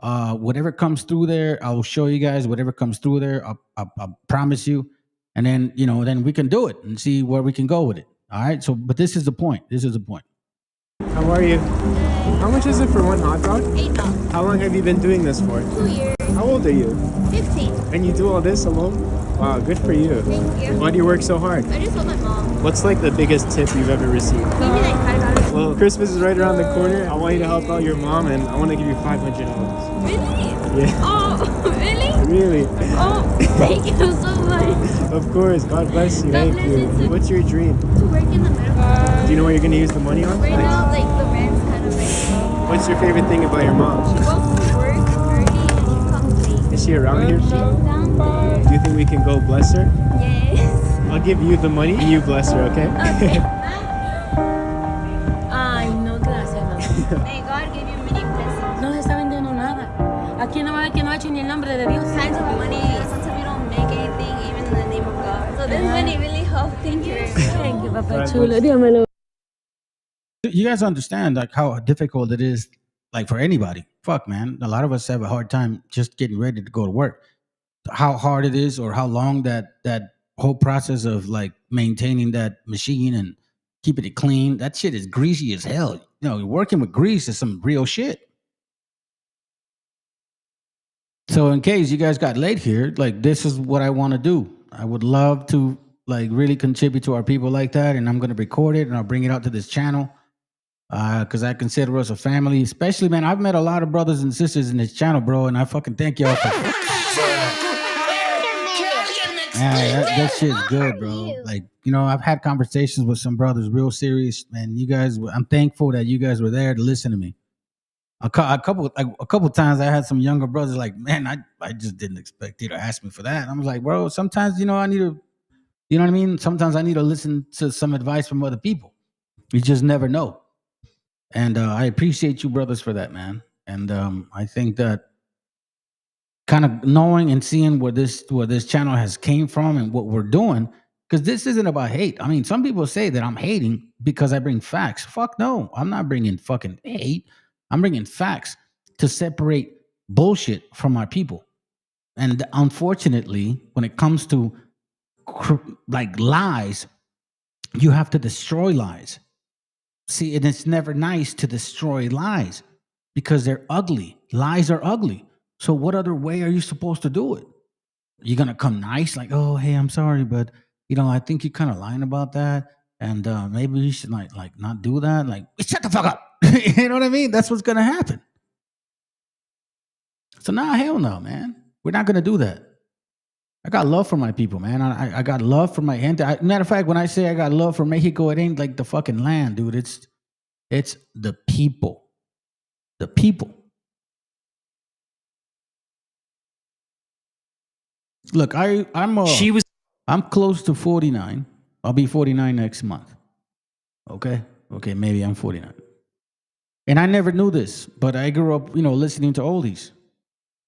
Whatever comes through there, I will show you guys. Whatever comes through there, I'll promise you. And then then we can do it and see where we can go with it. All right. So, but this is the point. How are you? How much is it for one hot dog? $8. How long have you been doing this for? 2 years. How old are you? 15. And you do all this alone? Wow, good for you. Thank you. Why do you work so hard? I just told my mom. What's like the biggest tip you've ever received? Maybe like $5. Well, Christmas is right around the corner. I want you to help out your mom, and I want to give you $500. Really? Yeah. Oh, really? Really? Oh, thank you so much. Of course. God bless you. God Thank bless you. you too. What's your dream? To work in the medical. Do you know what you're going to use the money on? Right now, like the rent's kind of like. What's your favorite thing about your mom? She goes to work early and she comes late. Is she around here? She's down there. Do you think we can go bless her? Yes. I'll give you the money and you bless her, okay? Okay. Ay, no, gracias, mamá. May God give you many blessings. No se está vendiendo nada. Aquí no va a ver que no ha hecho ni el nombre de Dios. Signs of money. Sometimes we don't make anything even in the name of God. So this money really helps. Thank you. Thank you, Papa Chulo. Dígamelo. You guys understand like how difficult it is, like for anybody. Fuck, man. A lot of us have a hard time just getting ready to go to work. How hard it is, or how long that whole process of like maintaining that machine and keeping it clean. That shit is greasy as hell. Working with grease is some real shit. So in case you guys got late here, like this is what I want to do. I would love to like really contribute to our people like that, and I'm going to record it and I'll bring it out to this channel because I consider us a family. Especially, man, I've met a lot of brothers and sisters in this channel, bro, and I fucking thank y'all for. Yeah, that shit's good, bro. Like, you know, I've had conversations with some brothers, real serious, man. You guys, I'm thankful that you guys were there to listen to me. A couple times I had some younger brothers like, man, I just didn't expect you to ask me for that. And I was like, bro, sometimes, you know, I need to, you know what I mean? Sometimes I need to listen to some advice from other people. You just never know. And I appreciate you brothers for that, man. And I think that kind of knowing and seeing where this channel has came from and what we're doing, because this isn't about hate. I mean, some people say that I'm hating because I bring facts. Fuck no, I'm not bringing fucking hate. I'm bringing facts to separate bullshit from our people. And unfortunately, when it comes to like lies, you have to destroy lies. See, and it's never nice to destroy lies because they're ugly. Lies are ugly. So what other way are you supposed to do it? You're going to come nice like, oh, hey, I'm sorry, but, you know, I think you're kind of lying about that. And maybe you should like not do that. Like, shut the fuck up. You know what I mean? That's what's going to happen. So nah, hell no, man. We're not going to do that. I got love for my people, man. I got love for my gente. Matter of fact, when I say I got love for Mexico, it ain't like the fucking land, dude. It's the people. The people. Look, I'm close to 49. I'll be 49 next month. Okay, maybe I'm 49. And I never knew this, but I grew up, you know, listening to oldies.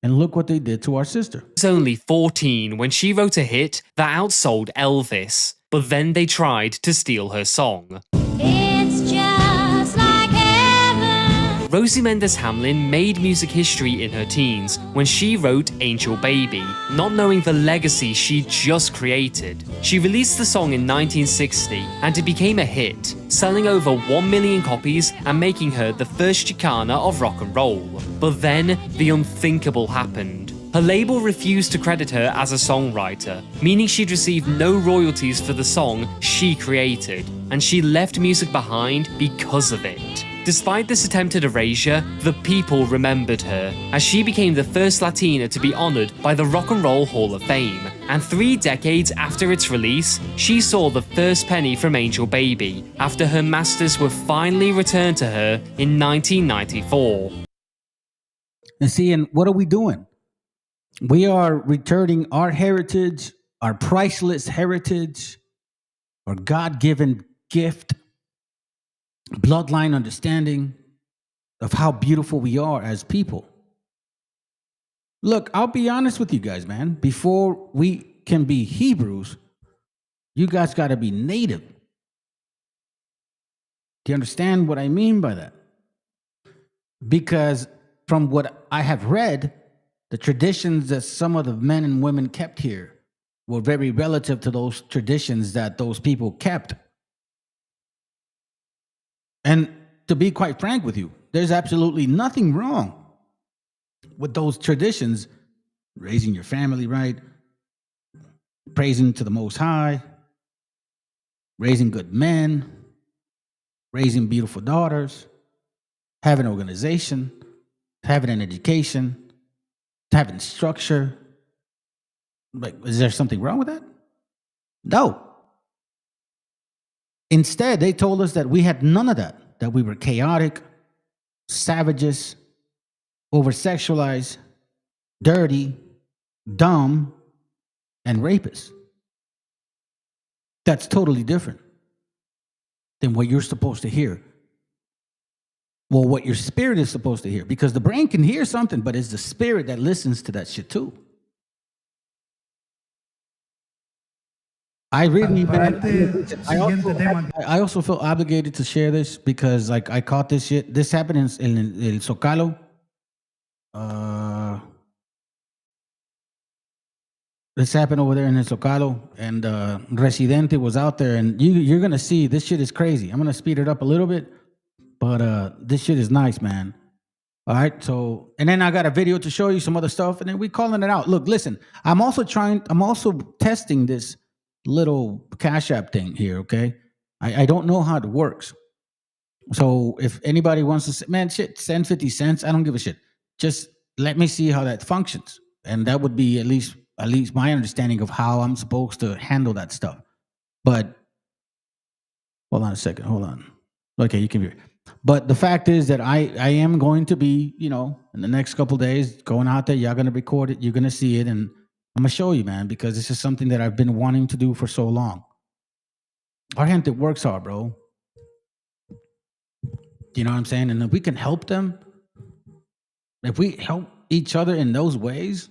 And look what they did to our sister. She was only 14 when she wrote a hit that outsold Elvis, but then they tried to steal her song. It's just like heaven. Rosie Mendes Hamlin made music history in her teens when she wrote Angel Baby, not knowing the legacy she'd just created. She released the song in 1960 and it became a hit, selling over 1 million copies and making her the first Chicana of rock and roll. But then, the unthinkable happened. Her label refused to credit her as a songwriter, meaning she'd receive no royalties for the song she created, and she left music behind because of it. Despite this attempted erasure, the people remembered her, as she became the first Latina to be honored by the Rock and Roll Hall of Fame, and 3 decades after its release, she saw the first penny from Angel Baby, after her masters were finally returned to her in 1994. And see, and what are we doing? We are returning our heritage, our priceless heritage, our God-given gift, bloodline understanding of how beautiful we are as people. Look, I'll be honest with you guys, man. Before we can be Hebrews, you guys got to be native. Do you understand what I mean by that? Because from what I have read, the traditions that some of the men and women kept here were very relative to those traditions that those people kept. And to be quite frank with you, there's absolutely nothing wrong with those traditions, raising your family right, praising to the Most High, raising good men, raising beautiful daughters, having an organization, having an education, having structure. Like, is there something wrong with that? No. Instead, they told us that we had none of that we were chaotic, savages, over-sexualized, dirty, dumb, and rapists. That's totally different than what you're supposed to hear. Well, what your spirit is supposed to hear, because the brain can hear something, but it's the spirit that listens to that shit too. I really, I also feel obligated to share this because, like, I caught this shit. This happened in El Zocalo. This happened over there in El Zocalo, and Residente was out there, and you're gonna see this shit is crazy. I'm gonna speed it up a little bit, but this shit is nice, man. All right. So, and then I got a video to show you some other stuff, and then we calling it out. Look, listen, I'm also testing this little Cash App thing here. Okay. I don't know how it works. So if anybody wants to say, man, shit, send 50 cents. I don't give a shit. Just let me see how that functions. And that would be at least my understanding of how I'm supposed to handle that stuff. But hold on a second. Hold on. Okay, you can hear it. But the fact is that I am going to be, in the next couple of days, going out there. Y'all going to record it. You're going to see it. And I'm going to show you, man, because this is something that I've been wanting to do for so long. Our gente works hard, bro. You know what I'm saying? And if we can help them, if we help each other in those ways,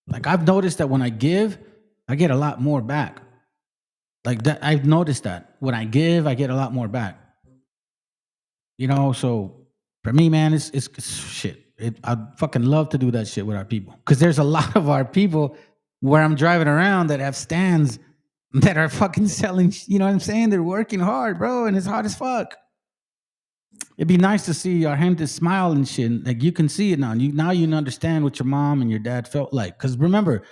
like I've noticed that when I give, I get a lot more back. Like that, I've noticed that when I give, I get a lot more back. So for me, man, it's shit. I'd fucking love to do that shit with our people. Because there's a lot of our people where I'm driving around that have stands that are fucking selling, you know what I'm saying? They're working hard, bro, and it's hard as fuck. It'd be nice to see our gente smile and shit. Like you can see it now. Now you understand what your mom and your dad felt like. Because remember,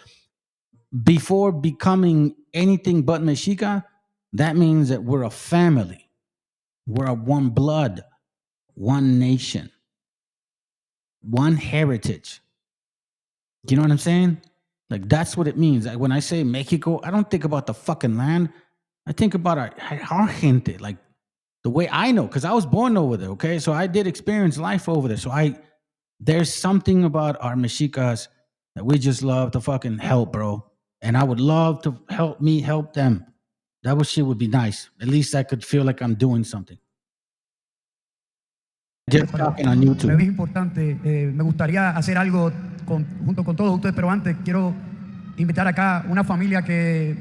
before becoming anything but Mexica, that means that we're a family. We're a one blood, one nation, one heritage. Do you know what I'm saying? Like that's what it means. Like when I say Mexico, I don't think about the fucking land. I think about our gente, like the way I know, because I was born over there, okay? So I did experience life over there. So there's something about our Mexicas that we just love to fucking help, bro. And I would love to help them. That shit would be nice. At least I could feel like I'm doing something. Just talking on YouTube. Es importante. Me gustaría hacer algo junto con todos ustedes, pero antes quiero invitar acá una familia de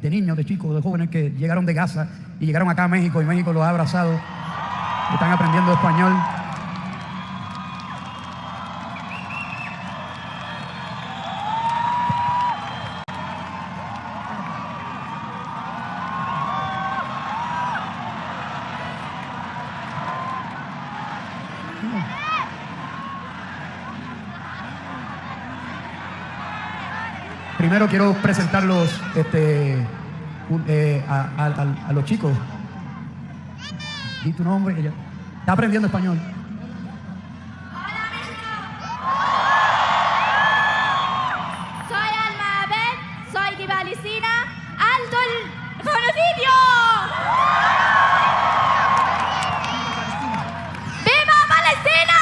niños, de chicos, de jóvenes que llegaron de Gaza y llegaron acá a México y México los ha abrazado. Están aprendiendo español. Primero quiero presentarlos a los chicos. Di tu nombre, ella está aprendiendo español. Soy Alma Abed, soy de Palestina, alto el genocidio. ¡Viva Palestina!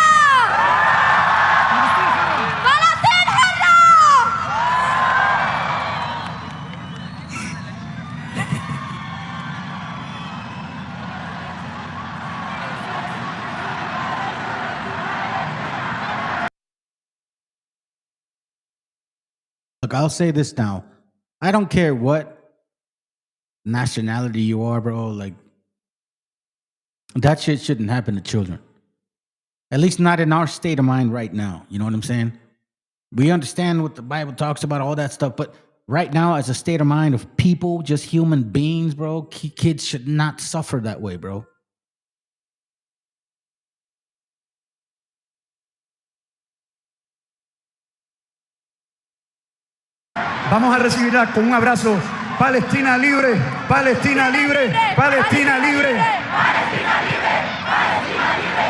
Look, I'll say this now. I don't care what nationality you are, bro. Like, that shit shouldn't happen to children. At least not in our state of mind right now. You know what I'm saying? We understand what the Bible talks about, all that stuff. But right now, as a state of mind of people, just human beings, bro, kids should not suffer that way, bro. Vamos a recibirla con un abrazo. Palestina libre, Palestina libre, Palestina libre. Palestina libre, Palestina libre,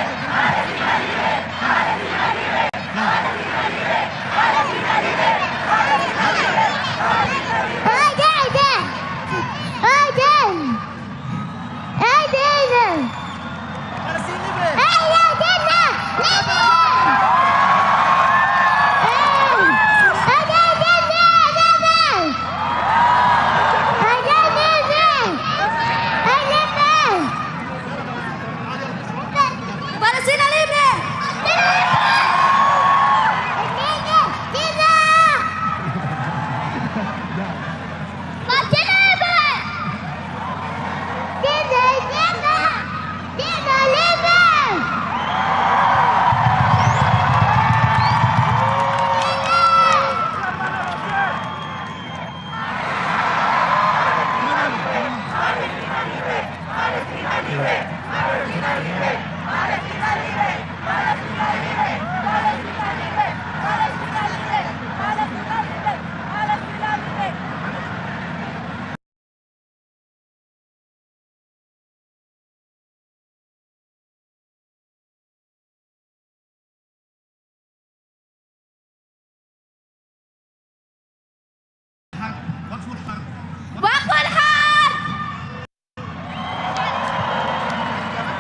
Palestina libre, Palestina libre, Palestina libre, Palestina libre, Palestina libre, Palestina libre.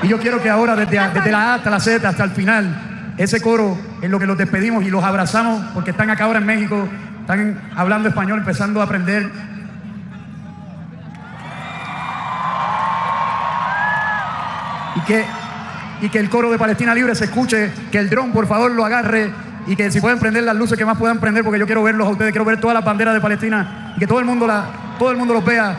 Y yo quiero que ahora, desde la A hasta la Z, hasta el final, ese coro en lo que los despedimos y los abrazamos, porque están acá ahora en México, están hablando español, empezando a aprender. Y que el coro de Palestina Libre se escuche, que el dron por favor lo agarre y que si pueden prender las luces que más puedan prender, porque yo quiero verlos a ustedes, quiero ver todas las banderas de Palestina y que todo el mundo los vea.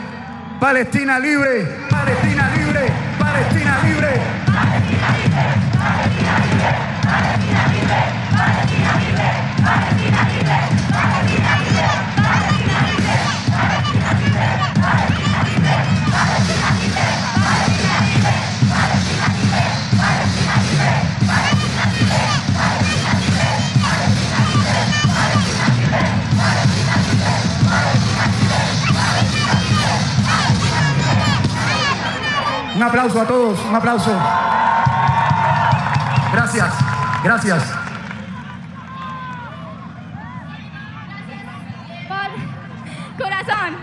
Palestina libre, Palestina libre, Palestina libre. Palestina libre, Palestina libre, Palestina libre, Palestina libre, Palestina libre, Palestina libre, Palestina libre, Palestina libre, Palestina libre, Palestina libre, Palestina libre, Palestina libre, Palestina libre, Palestina libre, Palestina libre, Palestina libre, Palestina libre, Palestina libre, Palestina libre, Palestina libre. Un aplauso a todos, un aplauso. Gracias, gracias. Corazón.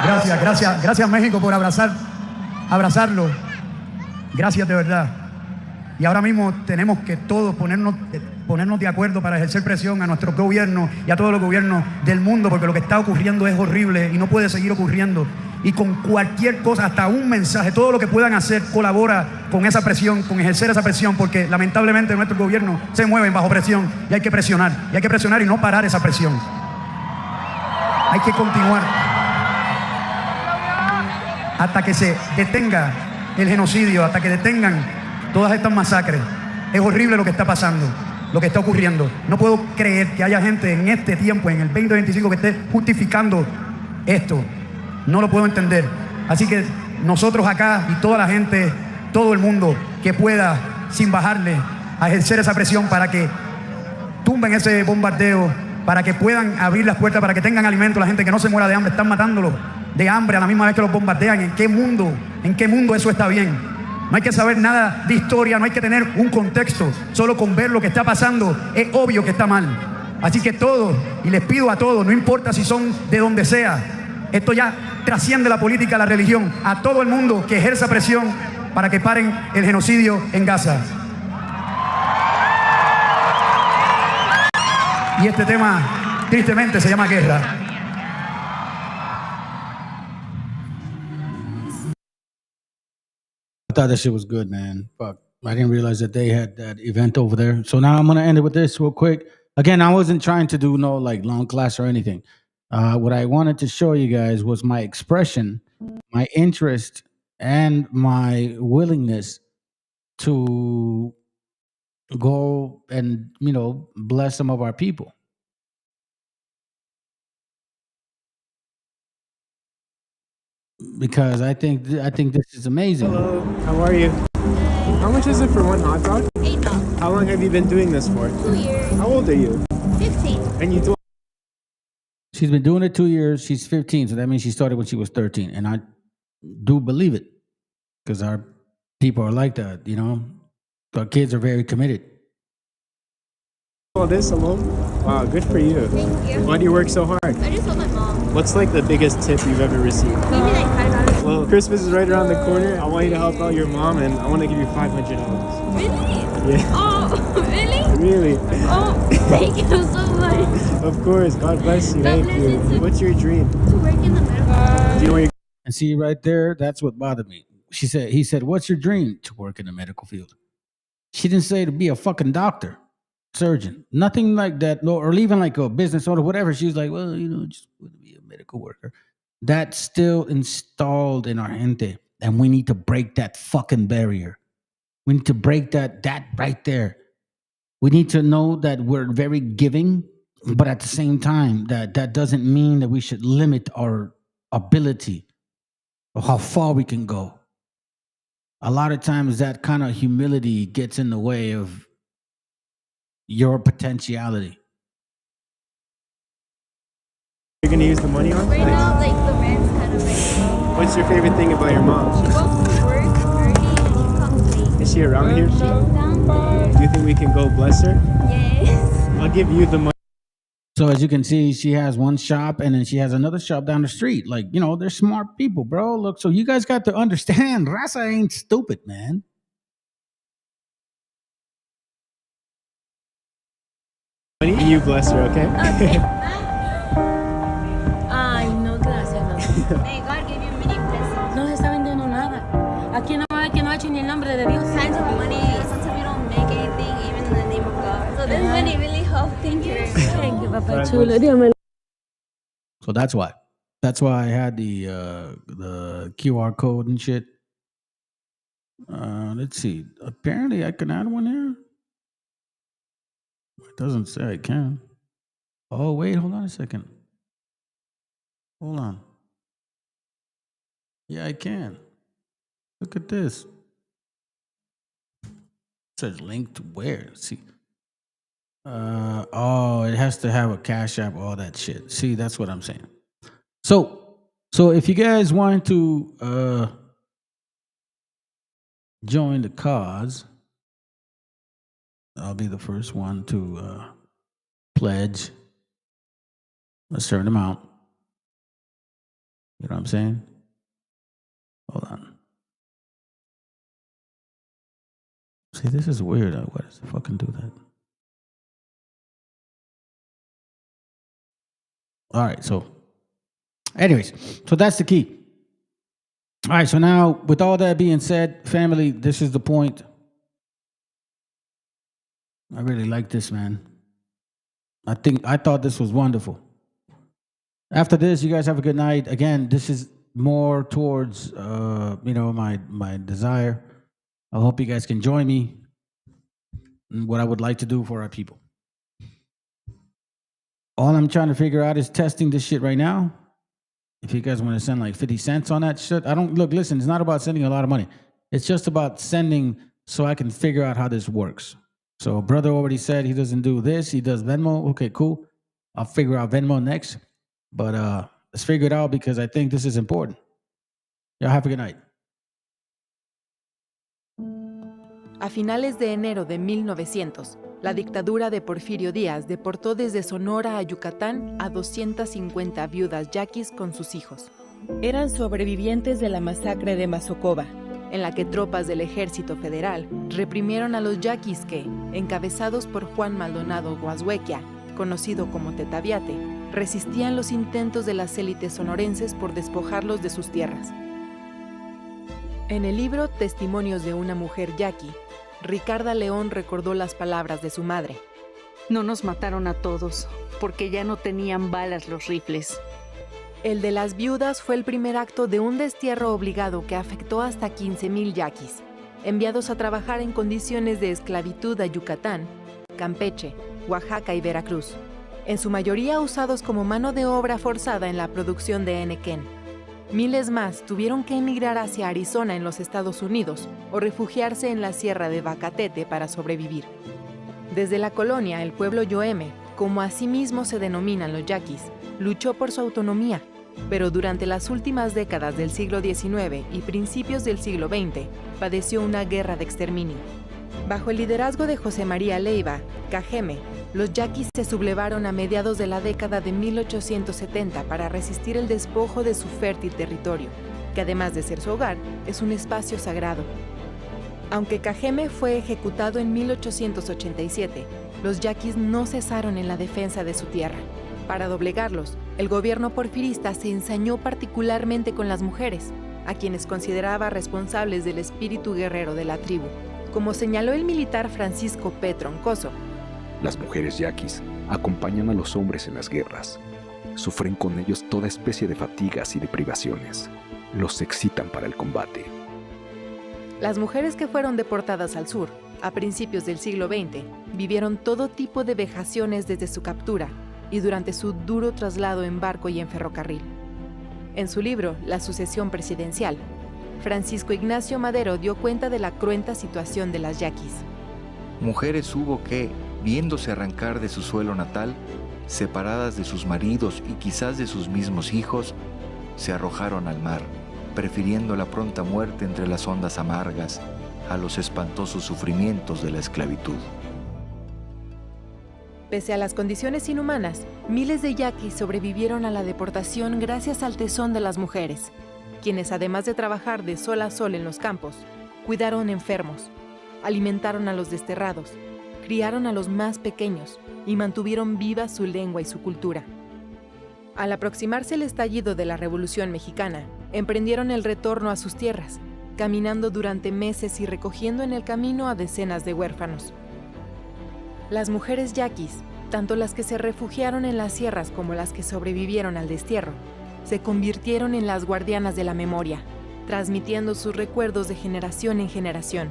Gracias, gracias. Gracias México por abrazarlo. Gracias de verdad. Y ahora mismo tenemos que todos ponernos de acuerdo para ejercer presión a nuestros gobiernos y a todos los gobiernos del mundo, porque lo que está ocurriendo es horrible y no puede seguir ocurriendo. Y con cualquier cosa, hasta un mensaje, todo lo que puedan hacer, colabora con esa presión, con ejercer esa presión, porque lamentablemente nuestros gobiernos se mueven bajo presión y hay que presionar. Y hay que presionar y no parar esa presión. Hay que continuar hasta que se detenga el genocidio, hasta que detengan todas estas masacres. Es horrible lo que está pasando, lo que está ocurriendo. No puedo creer que haya gente en este tiempo, en el 2025, que esté justificando esto. No lo puedo entender. Así que nosotros acá y toda la gente, todo el mundo que pueda, sin bajarle, a ejercer esa presión para que tumben ese bombardeo, para que puedan abrir las puertas, para que tengan alimento, la gente que no se muera de hambre. Están matándolos de hambre a la misma vez que los bombardean. ¿En qué mundo eso está bien? No hay que saber nada de historia, no hay que tener un contexto. Solo con ver lo que está pasando es obvio que está mal. Así que todos, y les pido a todos, no importa si son de donde sea, esto ya trasciende la política, la religión, a todo el mundo que ejerza presión para que paren el genocidio en Gaza. Y este tema, tristemente, se llama guerra. I thought that shit was good, man. Fuck. I didn't realize that they had that event over there. So now I'm going to end it with this real quick. Again, I wasn't trying to do no like long class or anything. What I wanted to show you guys was my expression, my interest, and my willingness to go and, bless some of our people. Because I think this is amazing. Hello, how are you? How much is it for one hot dog? $8. How long have you been doing this for? 2 years. How old are you? 15. And you do. She's been doing it 2 years. She's 15, so that means she started when she was 13. And I do believe it because our people are like that, Our kids are very committed. All this alone? Wow, good for you. Thank you. Why do you work so hard? I just told my mom. What's like the biggest tip you've ever received? Maybe like $5. Well, Christmas is right around the corner. I want you to help out your mom, and I want to give you $500. Really? Yeah. Oh, really? Really? Oh, thank you so much. Of course. God bless you. God Thank bless you. you too. What's your dream? To work in the medical. Do you know where you're And see right there, that's what bothered me. He said, what's your dream? To work in the medical field. She didn't say to be a fucking doctor, surgeon, nothing like that, or even like a business owner, whatever. She was like, well, just want to be a medical worker. That's still installed in our gente. And we need to break that fucking barrier. We need to break that right there. We need to know that we're very giving But at the same time, that doesn't mean that we should limit our ability or how far we can go. A lot of times that kind of humility gets in the way of your potentiality. You're gonna use the money on? Right now, like the rent's kind of like. What's your favorite thing about your mom? She goes to work early and she comes late. Is she around here? She's down there. Do you think we can go bless her? Yes. I'll give you the money. So as you can see, she has one shop and then she has another shop down the street. Like, you know, they're smart people, bro. Look, so you guys got to understand, Raza ain't stupid, man. And you bless her, okay? Okay. Ay, no, gracias, no. May God give you many blessings. No se está vendiendo nada. Aquí no hay que no ha hecho ni el nombre de Dios. Signs of money, sometimes you don't make anything even in the name of God. So this money really helps. Thank you. Thank you, Papa Chulo. Dígame. So that's why. That's why I had the QR code and shit. Let's see. Apparently I can add one here. It doesn't say I can. Oh, wait, hold on a second. Hold on. Yeah, I can. Look at this. It says link to where? Let's see. Oh, it has to have a Cash App, all that shit. See, that's what I'm saying. So if you guys want to join the cause, I'll be the first one to pledge a certain amount. You know what I'm saying? Hold on. See, this is weird. Why does it fucking do that? All right, so anyways, so that's the key. All right, so now with all that being said, family, this is the point. I really like this, man. I thought this was wonderful. After this, you guys have a good night. Again, this is more towards my desire. I hope you guys can join me in what I would like to do for our people. All I'm trying to figure out is testing this shit right now. If you guys want to send like 50 cents on that shit, listen, it's not about sending a lot of money. It's just about sending so I can figure out how this works. So brother already said he doesn't do this. He does Venmo. Okay, cool. I'll figure out Venmo next. But let's figure it out because I think this is important. Y'all have a good night. A finales de enero de 1900, la dictadura de Porfirio Díaz deportó desde Sonora a Yucatán a 250 viudas yaquis con sus hijos. Eran sobrevivientes de la masacre de Mazocoba, en la que tropas del Ejército Federal reprimieron a los yaquis que, encabezados por Juan Maldonado Guashuequia, conocido como Tetaviate, resistían los intentos de las élites sonorenses por despojarlos de sus tierras. En el libro Testimonios de una mujer yaqui, Ricarda León recordó las palabras de su madre. No nos mataron a todos, porque ya no tenían balas los rifles. El de las viudas fue el primer acto de un destierro obligado que afectó hasta 15,000 yaquis, enviados a trabajar en condiciones de esclavitud a Yucatán, Campeche, Oaxaca y Veracruz, en su mayoría usados como mano de obra forzada en la producción de henequén. Miles más tuvieron que emigrar hacia Arizona en los Estados Unidos o refugiarse en la Sierra de Bacatete para sobrevivir. Desde la colonia, el pueblo yoeme, como asimismo se denominan los yaquis, luchó por su autonomía, pero durante las últimas décadas del siglo XIX y principios del siglo XX, padeció una guerra de exterminio. Bajo el liderazgo de José María Leiva, Cajeme, los yaquis se sublevaron a mediados de la década de 1870 para resistir el despojo de su fértil territorio, que además de ser su hogar, es un espacio sagrado. Aunque Cajeme fue ejecutado en 1887, los yaquis no cesaron en la defensa de su tierra. Para doblegarlos, el gobierno porfirista se ensañó particularmente con las mujeres, a quienes consideraba responsables del espíritu guerrero de la tribu. Como señaló el militar Francisco P. Troncoso, las mujeres yaquis acompañan a los hombres en las guerras. Sufren con ellos toda especie de fatigas y de privaciones. Los excitan para el combate. Las mujeres que fueron deportadas al sur, a principios del siglo XX, vivieron todo tipo de vejaciones desde su captura, y durante su duro traslado en barco y en ferrocarril. En su libro, La sucesión presidencial, Francisco Ignacio Madero dio cuenta de la cruenta situación de las yaquis. Mujeres hubo que, viéndose arrancar de su suelo natal, separadas de sus maridos y quizás de sus mismos hijos, se arrojaron al mar, prefiriendo la pronta muerte entre las ondas amargas a los espantosos sufrimientos de la esclavitud. Pese a las condiciones inhumanas, miles de yaquis sobrevivieron a la deportación gracias al tesón de las mujeres, quienes además de trabajar de sol a sol en los campos, cuidaron enfermos, alimentaron a los desterrados, criaron a los más pequeños y mantuvieron viva su lengua y su cultura. Al aproximarse el estallido de la Revolución Mexicana, emprendieron el retorno a sus tierras, caminando durante meses y recogiendo en el camino a decenas de huérfanos. Las mujeres yaquis, tanto las que se refugiaron en las sierras como las que sobrevivieron al destierro, se convirtieron en las guardianas de la memoria, transmitiendo sus recuerdos de generación en generación.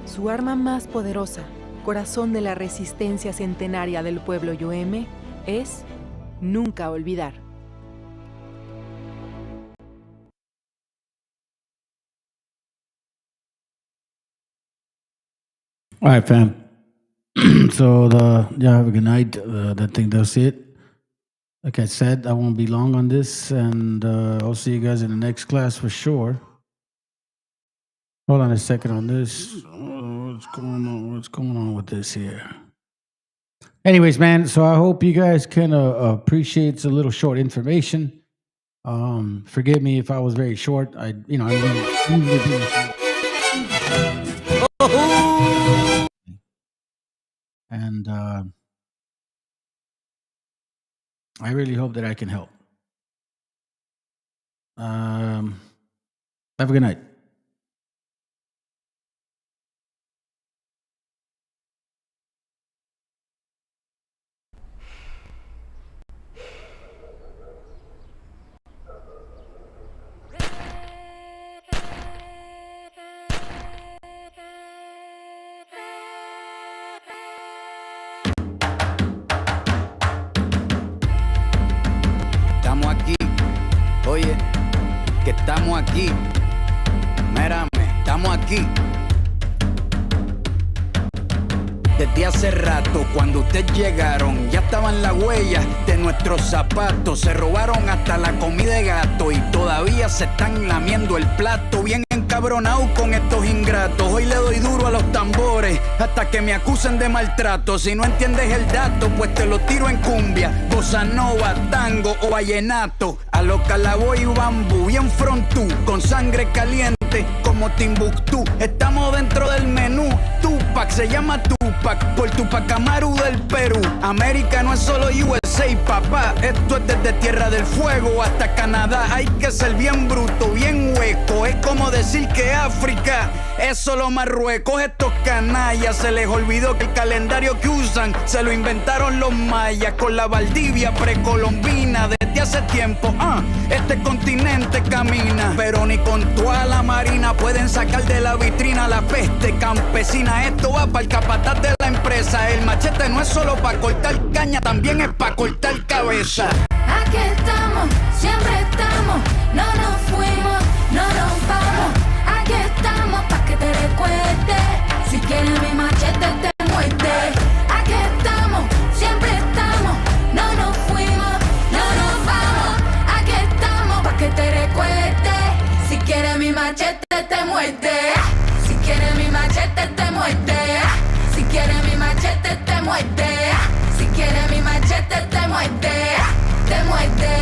Su arma más poderosa, corazón de la resistencia centenaria del pueblo yoeme, es nunca olvidar. All right, fam. So y'all have a good night. I think that's it. Like I said, I won't be long on this, and I'll see you guys in the next class for sure. Hold on a second on this. What's going on? What's going on with this here? Anyways, man, so I hope you guys can appreciate a little short information. Forgive me if I was very short. I and I really hope that I can help. Have a good night. Oye, que estamos aquí. Mírame, estamos aquí. Desde hace rato, cuando ustedes llegaron, ya estaban las huellas de nuestros zapatos. Se robaron hasta la comida de gato y todavía se están lamiendo el plato. Bien encabronado con estos ingratos. Hoy le doy duro a los tambores hasta que me acusen de maltrato. Si no entiendes el dato, pues te lo tiro en cumbia, bossa nova, tango o vallenato. A lo Calaboy y bambú, bien frontú, con sangre caliente como Timbuktu. Estamos dentro del menú. Tupac se llama Tupac por Tupac Amaru del Perú. América no es solo USA, papá. Esto es desde Tierra del Fuego hasta Canadá. Hay que ser bien bruto, bien hueco. Es como decir que África es solo Marruecos. Estos canallas se les olvidó que el calendario que usan se lo inventaron los mayas con la Valdivia precolombina. Desde hace tiempo, este continente camina, pero ni con toda la marina pueden sacar de la vitrina la peste campesina. Esto va para el capataz de la empresa. El machete no es solo para cortar caña, también es para cortar cabeza. Aquí estamos, siempre estamos, no nos fuimos, no nos vamos. Aquí estamos pa' que te recuerde, si quieres mi machete te muerde. Aquí estamos, siempre estamos, no nos fuimos, no nos vamos. Aquí estamos pa' que te recuerde, si quieres mi machete te muerde. Si quieres mi machete te muerde. Si quieres mi machete te muerde. Si quieres mi machete te muerde. Te muerde,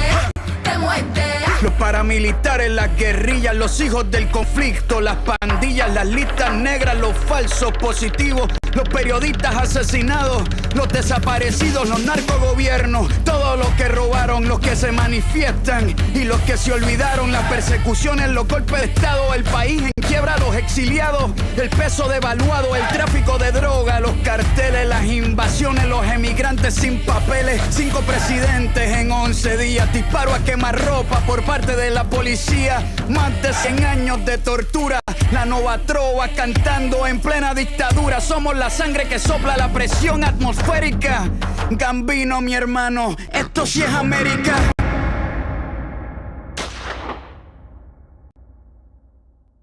te muerde. Los paramilitares, las guerrillas, los hijos del conflicto, las pandillas, las listas negras, los falsos positivos, los periodistas asesinados, los desaparecidos, los narcogobiernos, todos los que robaron, los que se manifiestan y los que se olvidaron, las persecuciones, los golpes de estado, el país en quiebra, los exiliados, el peso devaluado, el tráfico de droga, los carteles, las invasiones, los emigrantes sin papeles, 5 presidentes en 11 días, disparo a quemarropa por parte de la policía, más de 100 años de tortura, La nova trova cantando en plena dictadura. Somos la sangre que sopla la presión atmosférica. Gambino, mi hermano, esto sí es América.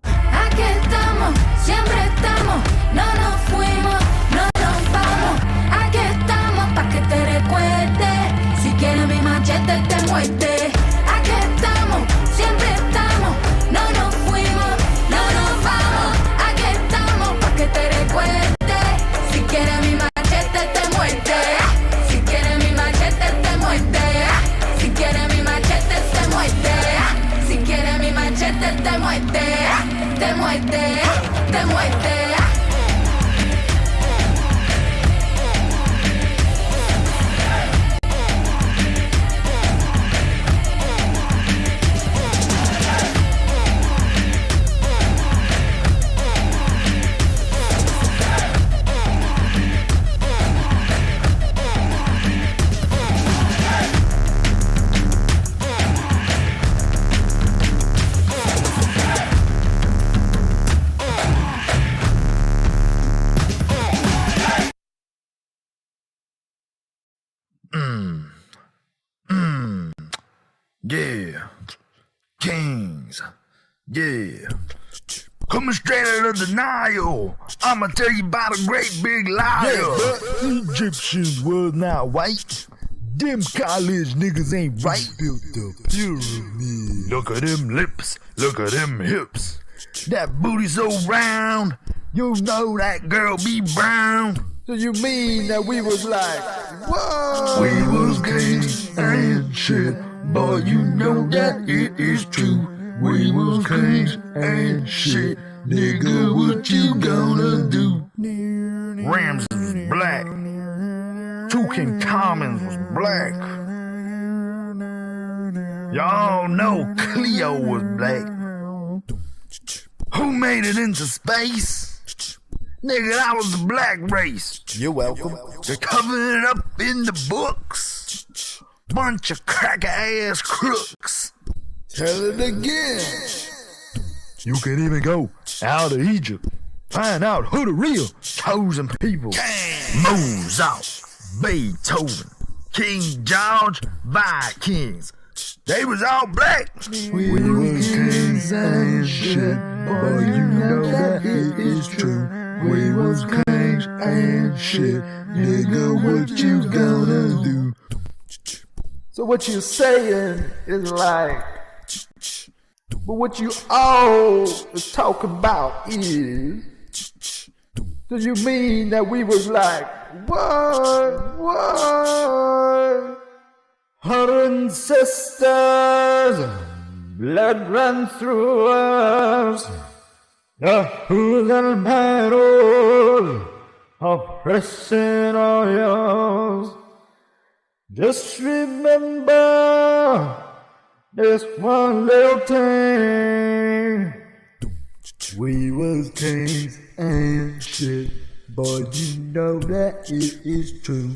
Aquí estamos, siempre estamos, no nos fuimos, no nos vamos. Aquí estamos pa' que te recuerdes. Si quieres mi machete te muerde. Aquí estamos, siempre estamos, no nos fuimos, no nos vamos. Aquí estamos pa' que te recuerdes. Si quieres mi machete te muerde. Si quieres mi machete te muerde. Si quieres mi machete te muerde. Si quieres mi machete te muerde. Te muerde, te muerde. Yeah. Kings. Yeah. Coming straight out of the Nile. I'ma tell you about a great big liar. Yeah, but Egyptians was not white. Them college niggas ain't right. Built the pyramid. Look at them lips. Look at them hips. That booty so round. You know that girl be brown. So you mean that we was like, whoa? We was kings and shit. Boy, you know that it is true. We was kings and shit. Nigga, what you gonna do? Rams was black. Tutankhamun was black. Y'all know Cleo was black. Who made it into space? Nigga, that was the black race. You're welcome. They're covering it up in the books. Bunch of cracker-ass crooks. Tell it again. You can even go out of Egypt. Find out who the real chosen people. Mozart, Beethoven, King George, Vikings. They was all black. We was kings and shit, but you know that it is true. We was kings and shit. Nigga, what you gonna do? So what you saying is like, but what you all talk about is, do you mean that we was like, what? Her ancestors, blood ran through us, the hooligan battle, oppressing all yours. Just remember this one little thing. We was kings and shit, but you know that it is true.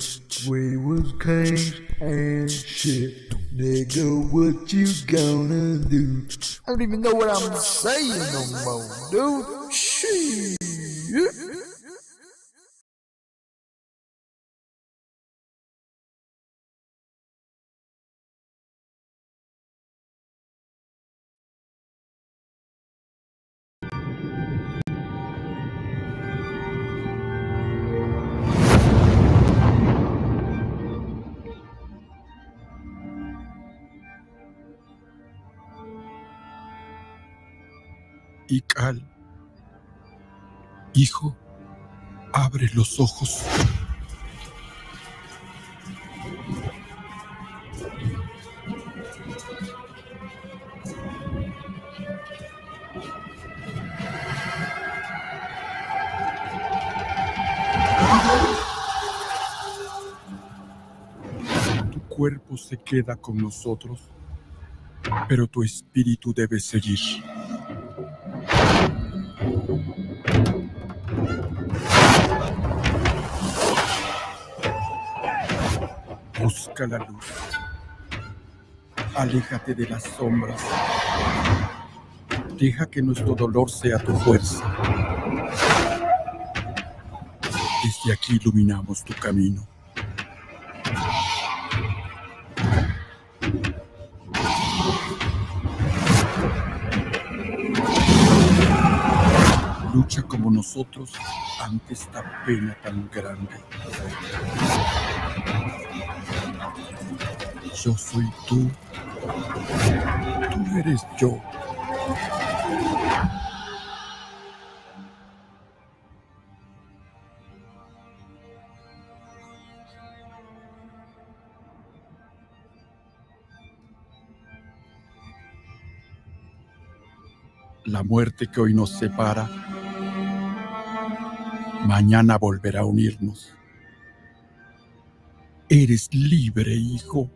We was kings and shit. Nigga, what you gonna do? I don't even know what I'm saying no more, dude. Shit. Ical, hijo, abre los ojos. Tu cuerpo se queda con nosotros, pero tu espíritu debe seguir. Busca la luz. Aléjate de las sombras. Deja que nuestro dolor sea tu fuerza. Desde aquí iluminamos tu camino. Lucha como nosotros ante esta pena tan grande. Yo soy tú. Tú eres yo. La muerte que hoy nos separa, mañana volverá a unirnos. Eres libre, hijo.